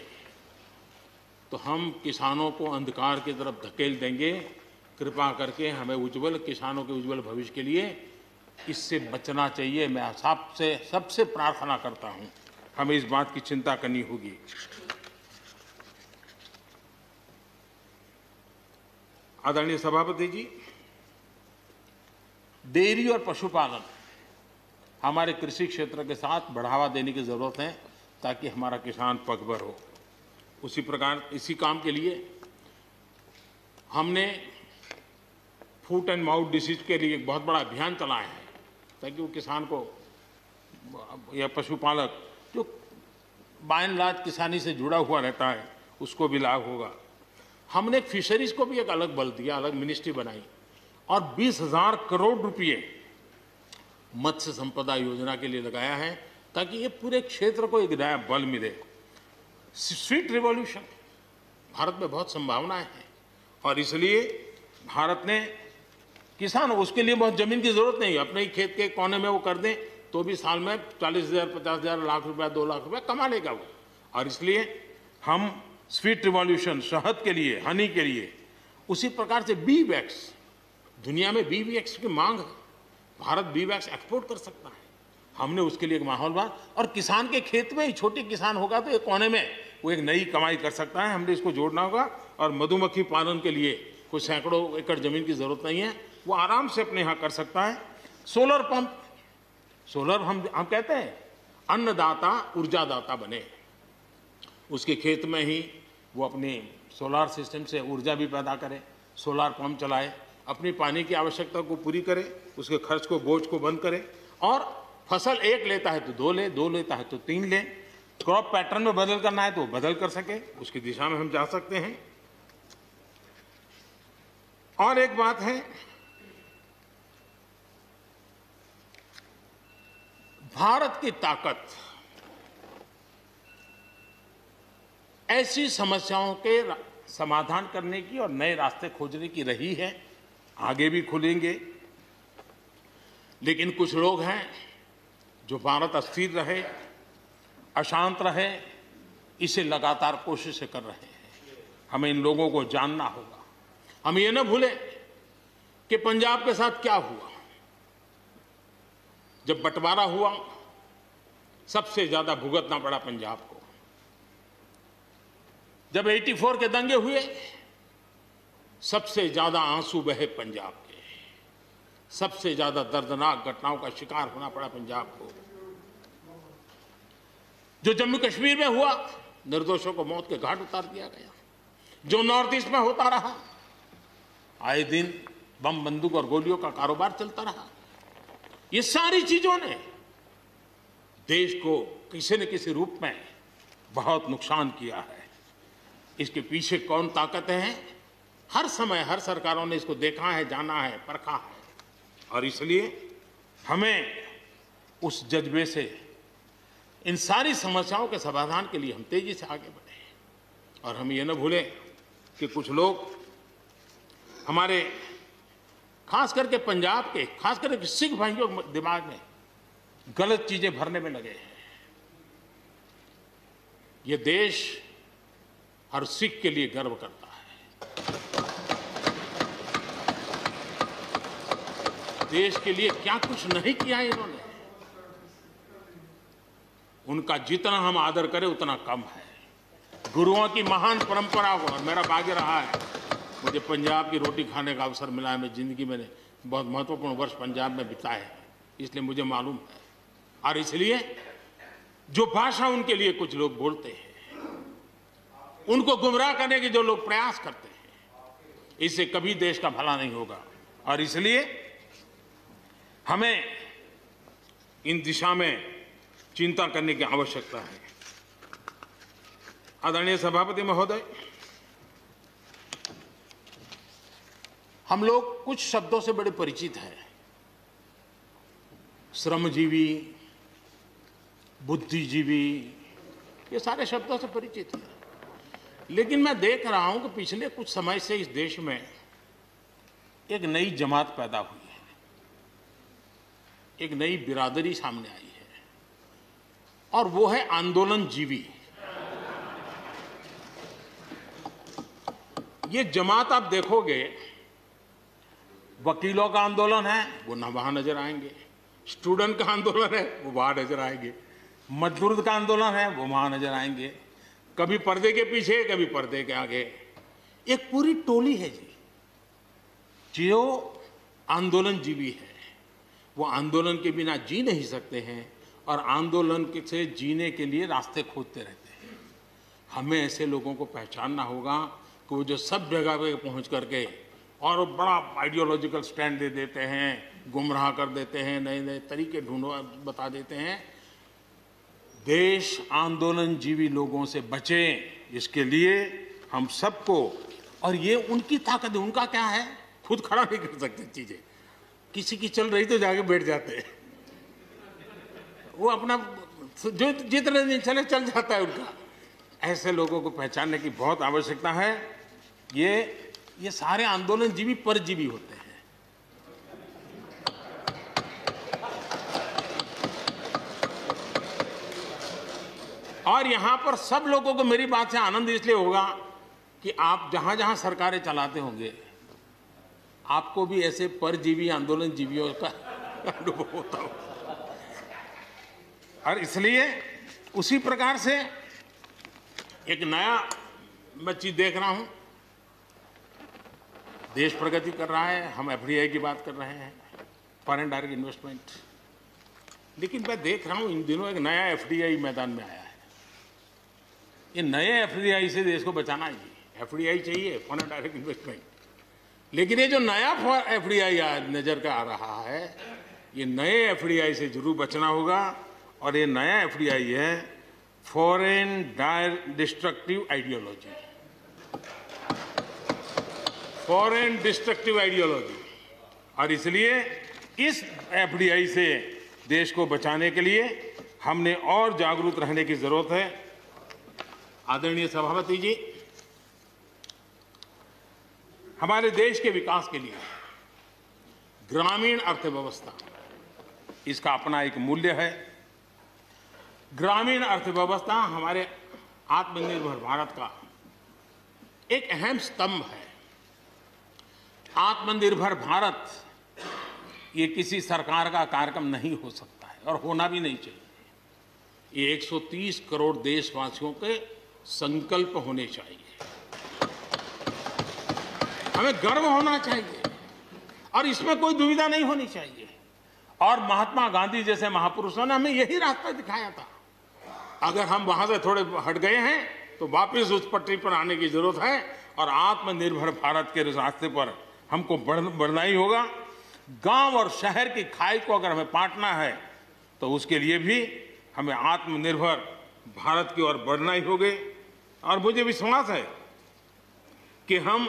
तो हम किसानों को अंधकार की तरफ धकेल देंगे। कृपा करके हमें उज्जवल किसानों के उज्जवल भविष्य के लिए इससे बचना चाहिए। मैं सबसे प्रार्थना करता हूं, हमें इस बात की चिंता करनी होगी। आदरणीय सभापति जी, डेयरी और पशुपालन हमारे कृषि क्षेत्र के साथ बढ़ावा देने की जरूरत है ताकि हमारा किसान पगभर हो। उसी प्रकार इसी काम के लिए हमने फुट एंड माउथ डिसीज के लिए एक बहुत बड़ा अभियान चलाया है ताकि वो किसान को या पशुपालक जो बाय एंड लार्ज किसानी से जुड़ा हुआ रहता है उसको भी लाभ होगा। हमने फिशरीज को भी एक अलग बल दिया, अलग मिनिस्ट्री बनाई और 20,000 करोड़ रुपए मत्स्य संपदा योजना के लिए लगाया है ताकि ये पूरे क्षेत्र को एक नया बल मिले। स्वीट रिवॉल्यूशन, भारत में बहुत संभावनाएं हैं और इसलिए भारत ने किसान, उसके लिए बहुत जमीन की जरूरत नहीं है, अपने ही खेत के कोने में वो कर दें तो भी साल में 40,000, 50,000, लाख रुपया, 2 लाख रुपया कमा लेगा वो। और इसलिए हम स्वीट रिवॉल्यूशन, शहद के लिए, हनी के लिए, उसी प्रकार से बी वैक्स, दुनिया में बी वैक्स की मांग है, भारत बी वैक्स एक्सपोर्ट कर सकता है। हमने उसके लिए एक माहौल बना और किसान के खेत में ही छोटे किसान होगा तो एक कोने में वो एक नई कमाई कर सकता है। हमने इसको जोड़ना होगा और मधुमक्खी पालन के लिए कोई सैकड़ों एकड़ जमीन की जरूरत नहीं है, वो आराम से अपने यहाँ कर सकता है। सोलर पंप, सोलर हम कहते हैं अन्नदाता ऊर्जादाता बने, उसके खेत में ही वो अपनी सोलार सिस्टम से ऊर्जा भी पैदा करे, सोलार पंप चलाए, अपनी पानी की आवश्यकता को पूरी करे, उसके खर्च को, बोझ को बंद करे और फसल एक लेता है तो 2 ले, 2 लेता है तो 3 ले। क्रॉप पैटर्न में बदल करना है तो वो बदल कर सके, उसकी दिशा में हम जा सकते हैं। और एक बात है, भारत की ताकत ऐसी समस्याओं के समाधान करने की और नए रास्ते खोजने की रही है, आगे भी खुलेंगे। लेकिन कुछ लोग हैं जो भारत अस्थिर रहे, अशांत रहे, इसे लगातार कोशिशें कर रहे हैं। हमें इन लोगों को जानना होगा। हम ये न भूलें कि पंजाब के साथ क्या हुआ। जब बंटवारा हुआ, सबसे ज्यादा भुगतना पड़ा पंजाब को। जब 84 के दंगे हुए, सबसे ज्यादा आंसू बहे पंजाब के, सबसे ज्यादा दर्दनाक घटनाओं का शिकार होना पड़ा पंजाब को। जो जम्मू कश्मीर में हुआ, निर्दोषों को मौत के घाट उतार दिया गया। जो नॉर्थ ईस्ट में होता रहा, आए दिन बम बंदूक और गोलियों का कारोबार चलता रहा। ये सारी चीजों ने देश को किसी न किसी रूप में बहुत नुकसान किया है। इसके पीछे कौन ताकतें हैं, हर समय हर सरकारों ने इसको देखा है, जाना है, परखा है। और इसलिए हमें उस जज्बे से इन सारी समस्याओं के समाधान के लिए हम तेजी से आगे बढ़े। और हम ये न भूलें कि कुछ लोग हमारे खास करके पंजाब के, खास करके सिख भाइयों के दिमाग में गलत चीजें भरने में लगे हैं। ये देश हर सिख के लिए गर्व करता है। देश के लिए क्या कुछ नहीं किया इन्होंने, उनका जितना हम आदर करें उतना कम है। गुरुओं की महान परंपरा को, और मेरा भाग्य रहा है मुझे पंजाब की रोटी खाने का अवसर मिला है। मैं जिंदगी में बहुत महत्वपूर्ण वर्ष पंजाब में बिताए हैं, इसलिए मुझे मालूम है। और इसलिए जो भाषा उनके लिए कुछ लोग बोलते हैं, उनको गुमराह करने के जो लोग प्रयास करते हैं, इससे कभी देश का भला नहीं होगा। और इसलिए हमें इन दिशा में चिंता करने की आवश्यकता है। आदरणीय सभापति महोदय, हम लोग कुछ शब्दों से बड़े परिचित हैं। श्रमजीवी, बुद्धिजीवी, ये सारे शब्दों से परिचित हैं। लेकिन मैं देख रहा हूं कि पिछले कुछ समय से इस देश में एक नई जमात पैदा हुई है, एक नई बिरादरी सामने आई है, और वो है आंदोलनजीवी। ये जमात आप देखोगे, वकीलों का आंदोलन है वो ना वहां नजर आएंगे, स्टूडेंट का आंदोलन है वो वहां नजर आएंगे, मजदूर का आंदोलन है वो वहां नजर आएंगे, कभी पर्दे के पीछे कभी पर्दे के आगे। एक पूरी टोली है जी जो आंदोलनजीवी है। वो आंदोलन के बिना जी नहीं सकते हैं और आंदोलन से जीने के लिए रास्ते खोजते रहते हैं। हमें ऐसे लोगों को पहचानना होगा कि वो जो सब जगह पे पहुंच करके और बड़ा आइडियोलॉजिकल स्टैंड दे देते हैं, गुमराह कर देते हैं, नए नए तरीके बता देते हैं। देश आंदोलनजीवी लोगों से बचे, इसके लिए हम सबको, और ये उनकी ताकत है। उनका क्या है, खुद खड़ा नहीं कर सकते चीजें, किसी की चल रही तो जाके बैठ जाते हैं। वो अपना जो जितने दिन चले चल जाता है उनका। ऐसे लोगों को पहचानने की बहुत आवश्यकता है। ये सारे आंदोलनजीवी परजीवी होते हैं। और यहां पर सब लोगों को मेरी बात से आनंद इसलिए होगा कि आप जहां जहां सरकारें चलाते होंगे, आपको भी ऐसे परजीवी आंदोलनजीवियों का अनुभव होता होगा। और इसलिए उसी प्रकार से एक नया मैं चीज देख रहा हूं, देश प्रगति कर रहा है, हम एफडीआई की बात कर रहे हैं, फॉरेन डायरेक्ट इन्वेस्टमेंट। लेकिन मैं देख रहा हूं इन दिनों एक नया एफडीआई मैदान में आया है। ये नए एफडीआई से देश को बचाना है। एफडीआई चाहिए, फॉरेन डायरेक्ट इन्वेस्टमेंट। लेकिन ये जो नया एफडीआई नजर का आ रहा है, ये नए एफडीआई से जरूर बचना होगा। और ये नया एफडीआई है foreign destructive ideology, foreign destructive ideology. और इसलिए इस एफडीआई से देश को बचाने के लिए हमने और जागरूक रहने की जरूरत है। आदरणीय सभापति जी, हमारे देश के विकास के लिए ग्रामीण अर्थव्यवस्था, इसका अपना एक मूल्य है। ग्रामीण अर्थव्यवस्था हमारे आत्मनिर्भर भारत का एक अहम स्तंभ है। आत्मनिर्भर भारत ये किसी सरकार का कार्यक्रम नहीं हो सकता है और होना भी नहीं चाहिए। ये 130 करोड़ देशवासियों के संकल्प होने चाहिए। हमें गर्व होना चाहिए और इसमें कोई दुविधा नहीं होनी चाहिए। और महात्मा गांधी जैसे महापुरुषों ने हमें यही रास्ता दिखाया था। अगर हम वहां से थोड़े हट गए हैं तो वापस उस पटरी पर आने की जरूरत है और आत्मनिर्भर भारत के रास्ते पर हमको बढ़ना ही होगा। गांव और शहर की खाई को अगर हमें पाटना है तो उसके लिए भी हमें आत्मनिर्भर भारत की ओर बढ़ना ही होगा। और मुझे विश्वास है कि हम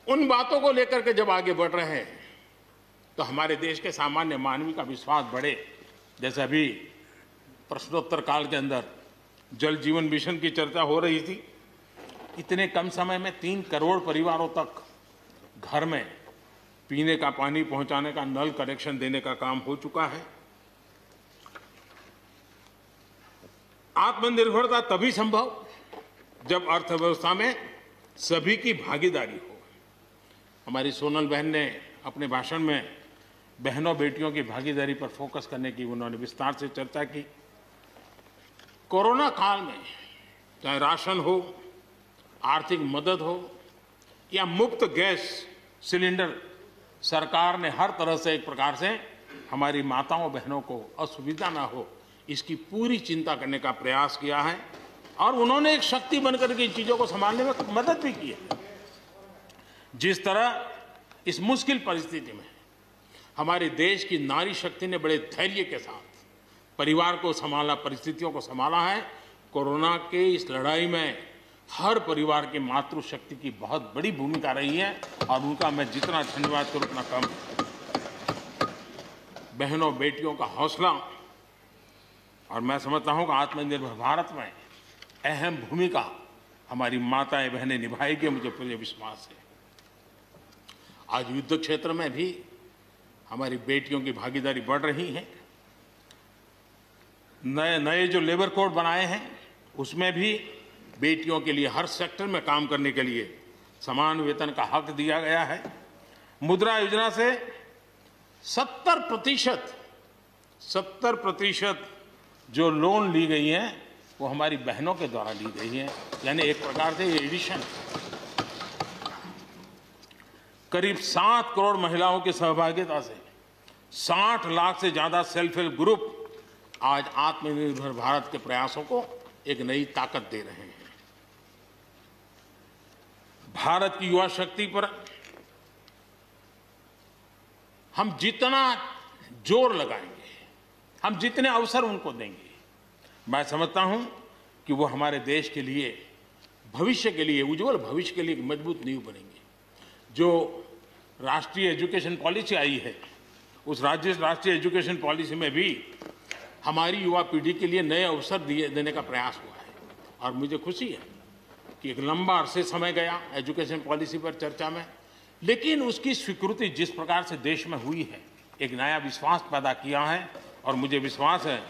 उन बातों को लेकर के जब आगे बढ़ रहे हैं तो हमारे देश के सामान्य मानवी का विश्वास बढ़े। जैसे अभी प्रश्नोत्तर काल के अंदर जल जीवन मिशन की चर्चा हो रही थी। इतने कम समय में 3 करोड़ परिवारों तक घर में पीने का पानी पहुंचाने का नल कनेक्शन देने का काम हो चुका है। आत्मनिर्भरता तभी संभव जब अर्थव्यवस्था में सभी की भागीदारी हो। हमारी सोनल बहन ने अपने भाषण में बहनों बेटियों की भागीदारी पर फोकस करने की उन्होंने विस्तार से चर्चा की। कोरोना काल में चाहे राशन हो, आर्थिक मदद हो या मुफ्त गैस सिलेंडर, सरकार ने हर तरह से एक प्रकार से हमारी माताओं बहनों को असुविधा ना हो इसकी पूरी चिंता करने का प्रयास किया है और उन्होंने एक शक्ति बनकर के इन चीजों को संभालने में मदद भी की है। जिस तरह इस मुश्किल परिस्थिति में हमारे देश की नारी शक्ति ने बड़े धैर्य के साथ परिवार को संभाला, परिस्थितियों को संभाला है। कोरोना के इस लड़ाई में हर परिवार की मातृशक्ति की बहुत बड़ी भूमिका रही है और उनका मैं जितना धन्यवाद करूं उतना कम। बहनों बेटियों का हौसला और मैं समझता हूं कि आत्मनिर्भर भारत में अहम भूमिका हमारी माताएं बहनें निभाएगी, मुझे पूरे विश्वास है। आज युद्ध क्षेत्र में भी हमारी बेटियों की भागीदारी बढ़ रही है। नए जो लेबर कोड बनाए हैं उसमें भी बेटियों के लिए हर सेक्टर में काम करने के लिए समान वेतन का हक दिया गया है। मुद्रा योजना से 70% जो लोन ली गई हैं वो हमारी बहनों के द्वारा ली गई हैं, यानी एक प्रकार से ये एडिशन। करीब 7 करोड़ महिलाओं की सहभागिता से 60 लाख से ज्यादा सेल्फ हेल्प ग्रुप आज आत्मनिर्भर भारत के प्रयासों को एक नई ताकत दे रहे हैं। भारत की युवा शक्ति पर हम जितना जोर लगाएंगे, हम जितने अवसर उनको देंगे, मैं समझता हूं कि वो हमारे देश के लिए, भविष्य के लिए, उज्जवल भविष्य के लिए एक मजबूत नींव बनेंगे। जो राष्ट्रीय एजुकेशन पॉलिसी आई है उस राष्ट्रीय एजुकेशन पॉलिसी में भी हमारी युवा पीढ़ी के लिए नए अवसर देने का प्रयास हुआ है और मुझे खुशी है कि एक लंबा अरसे समय गया एजुकेशन पॉलिसी पर चर्चा में, लेकिन उसकी स्वीकृति जिस प्रकार से देश में हुई है एक नया विश्वास पैदा किया है। और मुझे विश्वास है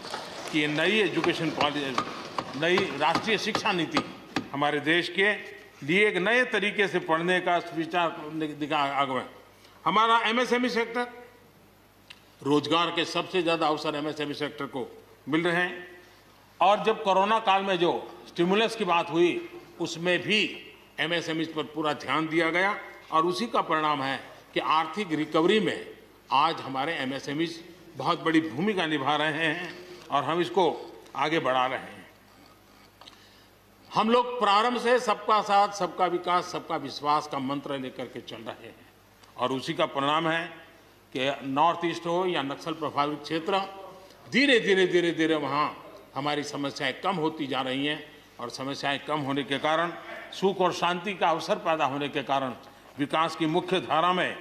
कि ये नई एजुकेशन पॉलिसी, नई राष्ट्रीय शिक्षा नीति हमारे देश के लिए एक नए तरीके से पढ़ने का विचार दिखा आगे। हमारा एमएसएमई सेक्टर, रोजगार के सबसे ज्यादा अवसर एमएसएमई सेक्टर को मिल रहे हैं और जब कोरोना काल में जो स्टिमुलस की बात हुई उसमें भी एमएसएमई पर पूरा ध्यान दिया गया और उसी का परिणाम है कि आर्थिक रिकवरी में आज हमारे एमएसएमई बहुत बड़ी भूमिका निभा रहे हैं और हम इसको आगे बढ़ा रहे हैं। हम लोग प्रारंभ से सबका साथ, सबका विकास, सबका विश्वास का मंत्र लेकर के चल रहे हैं और उसी का परिणाम है कि नॉर्थ ईस्ट हो या नक्सल प्रभावित क्षेत्र, धीरे धीरे वहाँ हमारी समस्याएं कम होती जा रही हैं और समस्याएं कम होने के कारण, सुख और शांति का अवसर पैदा होने के कारण विकास की मुख्य धारा में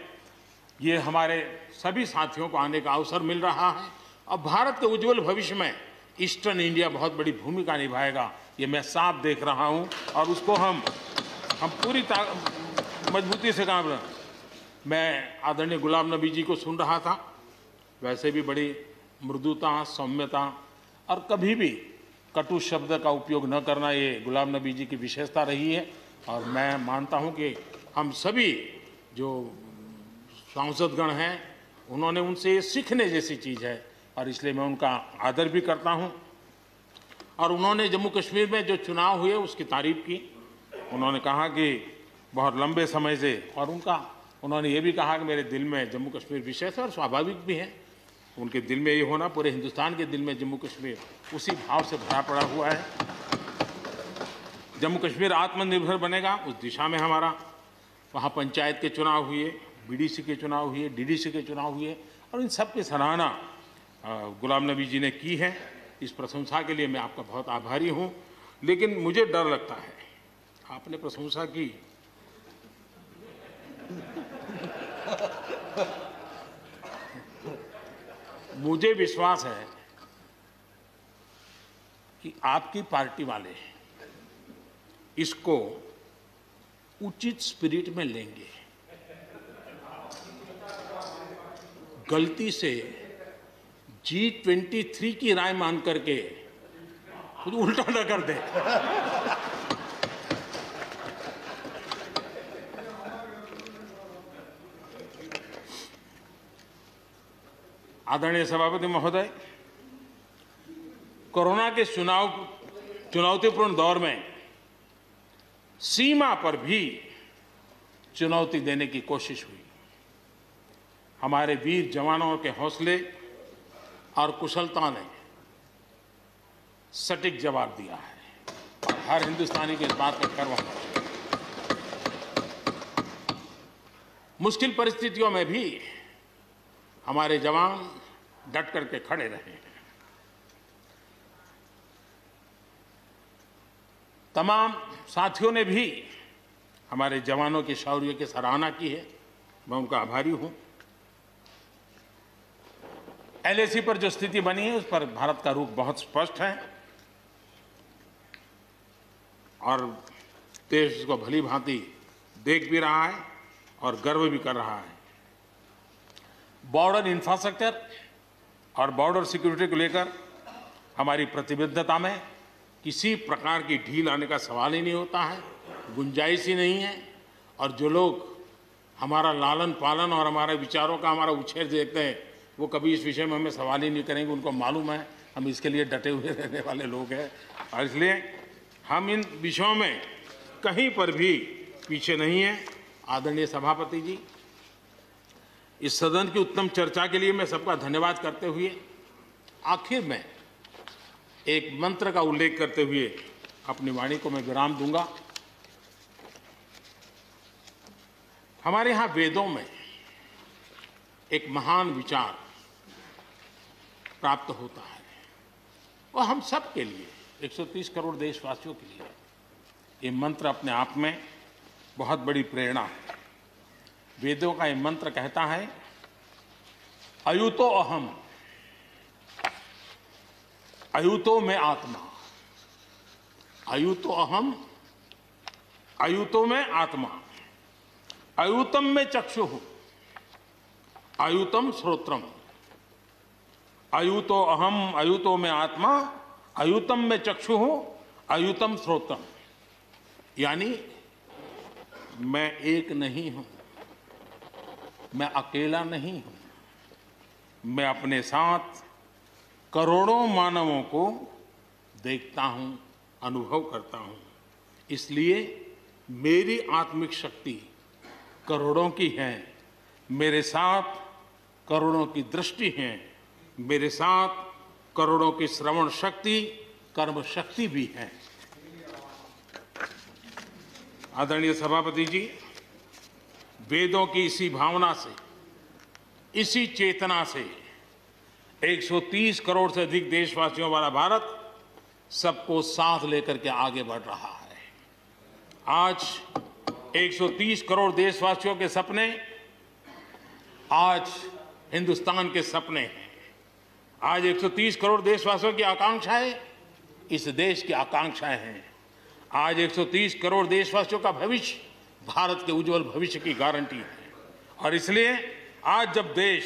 ये हमारे सभी साथियों को आने का अवसर मिल रहा है। अब भारत के उज्जवल भविष्य में ईस्टर्न इंडिया बहुत बड़ी भूमिका निभाएगा, ये मैं साफ देख रहा हूँ और उसको हम पूरी मजबूती से काम रहे। मैं आदरणीय गुलाम नबी जी को सुन रहा था, वैसे भी बड़ी मृदुता, सौम्यता और कभी भी कटु शब्द का उपयोग न करना ये गुलाम नबी जी की विशेषता रही है और मैं मानता हूँ कि हम सभी जो सांसदगण हैं उन्होंने उनसे ये सीखने जैसी चीज़ है और इसलिए मैं उनका आदर भी करता हूँ। और उन्होंने जम्मू कश्मीर में जो चुनाव हुए उसकी तारीफ की। उन्होंने कहा कि बहुत लंबे समय से, और उन्होंने ये भी कहा कि मेरे दिल में जम्मू कश्मीर विशेष है, और स्वाभाविक भी है। उनके दिल में ये होना, पूरे हिंदुस्तान के दिल में जम्मू कश्मीर उसी भाव से भरा पड़ा हुआ है। जम्मू कश्मीर आत्मनिर्भर बनेगा, उस दिशा में हमारा, वहाँ पंचायत के चुनाव हुए, बीडीसी के चुनाव हुए, डीडीसी के चुनाव हुए, और इन सब की सराहना गुलाम नबी जी ने की है। इस प्रशंसा के लिए मैं आपका बहुत आभारी हूँ। लेकिन मुझे डर लगता है, आपने प्रशंसा की, मुझे विश्वास है कि आपकी पार्टी वाले इसको उचित स्पिरिट में लेंगे। गलती से G23 की राय मान करके कुछ उल्टा न कर दे। आदरणीय सभापति महोदय, कोरोना के चुनौतीपूर्ण दौर में सीमा पर भी चुनौती देने की कोशिश हुई। हमारे वीर जवानों के हौसले और कुशलता ने सटीक जवाब दिया है, और हर हिंदुस्तानी के इस बात पर गर्व होना चाहिए। मुश्किल परिस्थितियों में भी हमारे जवान डट करके खड़े रहे हैं। तमाम साथियों ने भी हमारे जवानों के शौर्य की सराहना की है, मैं उनका आभारी हूं। LAC पर जो स्थिति बनी है, उस पर भारत का रुख बहुत स्पष्ट है, और देश इसको भली भांति देख भी रहा है और गर्व भी कर रहा है। बॉर्डर इंफ्रास्ट्रक्चर और बॉर्डर सिक्योरिटी को लेकर हमारी प्रतिबद्धता में किसी प्रकार की ढील आने का सवाल ही नहीं होता है, गुंजाइश ही नहीं है। और जो लोग हमारा लालन पालन और हमारे विचारों का हमारा उछेर देखते हैं, वो कभी इस विषय में हमें सवाल ही नहीं करेंगे। उनको मालूम है हम इसके लिए डटे हुए रहने वाले लोग हैं, और इसलिए हम इन विषयों में कहीं पर भी पीछे नहीं हैं। आदरणीय सभापति जी, इस सदन की उत्तम चर्चा के लिए मैं सबका धन्यवाद करते हुए आखिर में एक मंत्र का उल्लेख करते हुए अपनी वाणी को मैं विराम दूंगा। हमारे यहाँ वेदों में एक महान विचार प्राप्त होता है, और हम सब के लिए, 130 करोड़ देशवासियों के लिए ये मंत्र अपने आप में बहुत बड़ी प्रेरणा है। वेदों का ये मंत्र कहता है, अयुतो अहम, अयुतो में आत्मा, अयुतो अहम, अयुतो में आत्मा, अयुतम में चक्षुः, अयुतम श्रोत्रम, अयुतो अहम, अयुतो में आत्मा, अयुतम में चक्षुः, अयुतम श्रोत्रम। यानी मैं एक नहीं हूं, मैं अकेला नहीं हूं, मैं अपने साथ करोड़ों मानवों को देखता हूं, अनुभव करता हूं। इसलिए मेरी आत्मिक शक्ति करोड़ों की है, मेरे साथ करोड़ों की दृष्टि है, मेरे साथ करोड़ों की श्रवण शक्ति, कर्म शक्ति भी है। आदरणीय सभापति जी, वेदों की इसी भावना से, इसी चेतना से 130 करोड़ से अधिक देशवासियों वाला भारत सबको साथ लेकर के आगे बढ़ रहा है। आज 130 करोड़ देशवासियों के सपने आज हिंदुस्तान के सपने हैं। आज 130 करोड़ देशवासियों की आकांक्षाएं इस देश की आकांक्षाएं हैं। आज 130 करोड़ देशवासियों का भविष्य भारत के उज्जवल भविष्य की गारंटी है। और इसलिए आज जब देश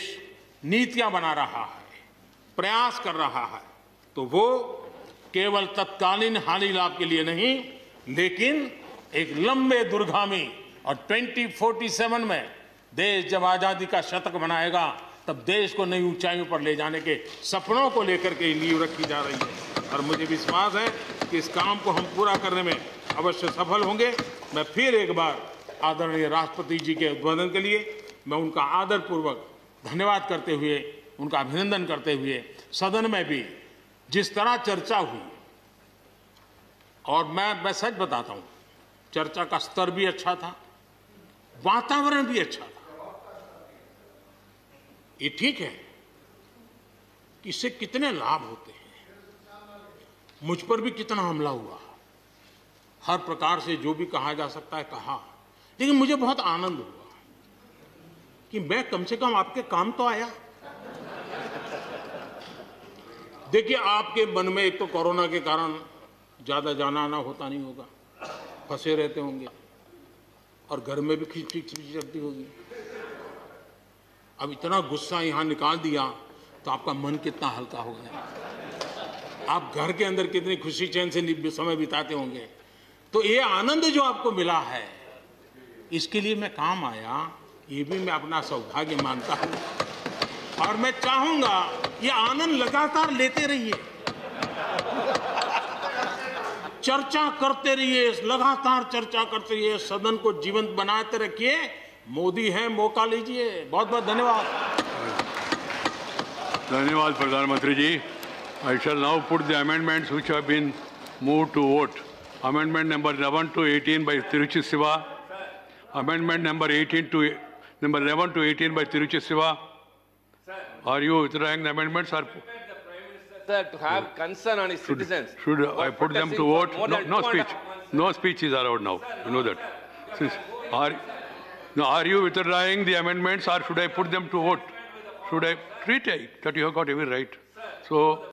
नीतियां बना रहा है, प्रयास कर रहा है, तो वो केवल तत्कालीन हानि लाभ के लिए नहीं, लेकिन एक लंबे दूरगामी, और 2047 में देश जब आजादी का शतक मनाएगा, तब देश को नई ऊंचाइयों पर ले जाने के सपनों को लेकर के नींव रखी जा रही है। और मुझे विश्वास है कि इस काम को हम पूरा करने में अवश्य सफल होंगे। मैं फिर एक बार आदरणीय राष्ट्रपति जी के उद्बोधन के लिए मैं उनका आदरपूर्वक धन्यवाद करते हुए, उनका अभिनंदन करते हुए, सदन में भी जिस तरह चर्चा हुई, और मैं सच बताता हूं, चर्चा का स्तर भी अच्छा था, वातावरण भी अच्छा था। ये ठीक है कि इससे कितने लाभ होते हैं। मुझ पर भी कितना हमला हुआ, हर प्रकार से जो भी कहा जा सकता है कहा, लेकिन मुझे बहुत आनंद हुआ कि मैं कम से कम आपके काम तो आया। देखिए, आपके मन में एक तो कोरोना के कारण ज्यादा जाना आना होता नहीं होगा, फंसे रहते होंगे, और घर में भी खिचखिच चलती होगी। अब इतना गुस्सा यहां निकाल दिया तो आपका मन कितना हल्का हो गया, आप घर के अंदर कितनी खुशी चैन से समय बिताते होंगे। तो ये आनंद जो आपको मिला है, इसके लिए मैं काम आया, ये भी मैं अपना सौभाग्य मानता हूं, और मैं चाहूंगा ये आनंद लगातार लेते रहिए, चर्चा करते रहिए, लगातार चर्चा करते रहिए, सदन को जीवंत बनाते रखिए। मोदी है, मौका लीजिए। बहुत बहुत धन्यवाद। धन्यवाद प्रधानमंत्री जी। I shall now put the amendments which have been moved to vote. Amendment number 11 to 18 by Tiruchi Siva. Amendment number 11 to 18 by Tiruchi Siva. Are you withdrawing the amendments? Or Sir, to have concern on his citizens. should I put them to vote? No speech. No speech is allowed now. You know that. Are you withdrawing the amendments, or should I put them to vote? Should I treat it that you have got every right? So.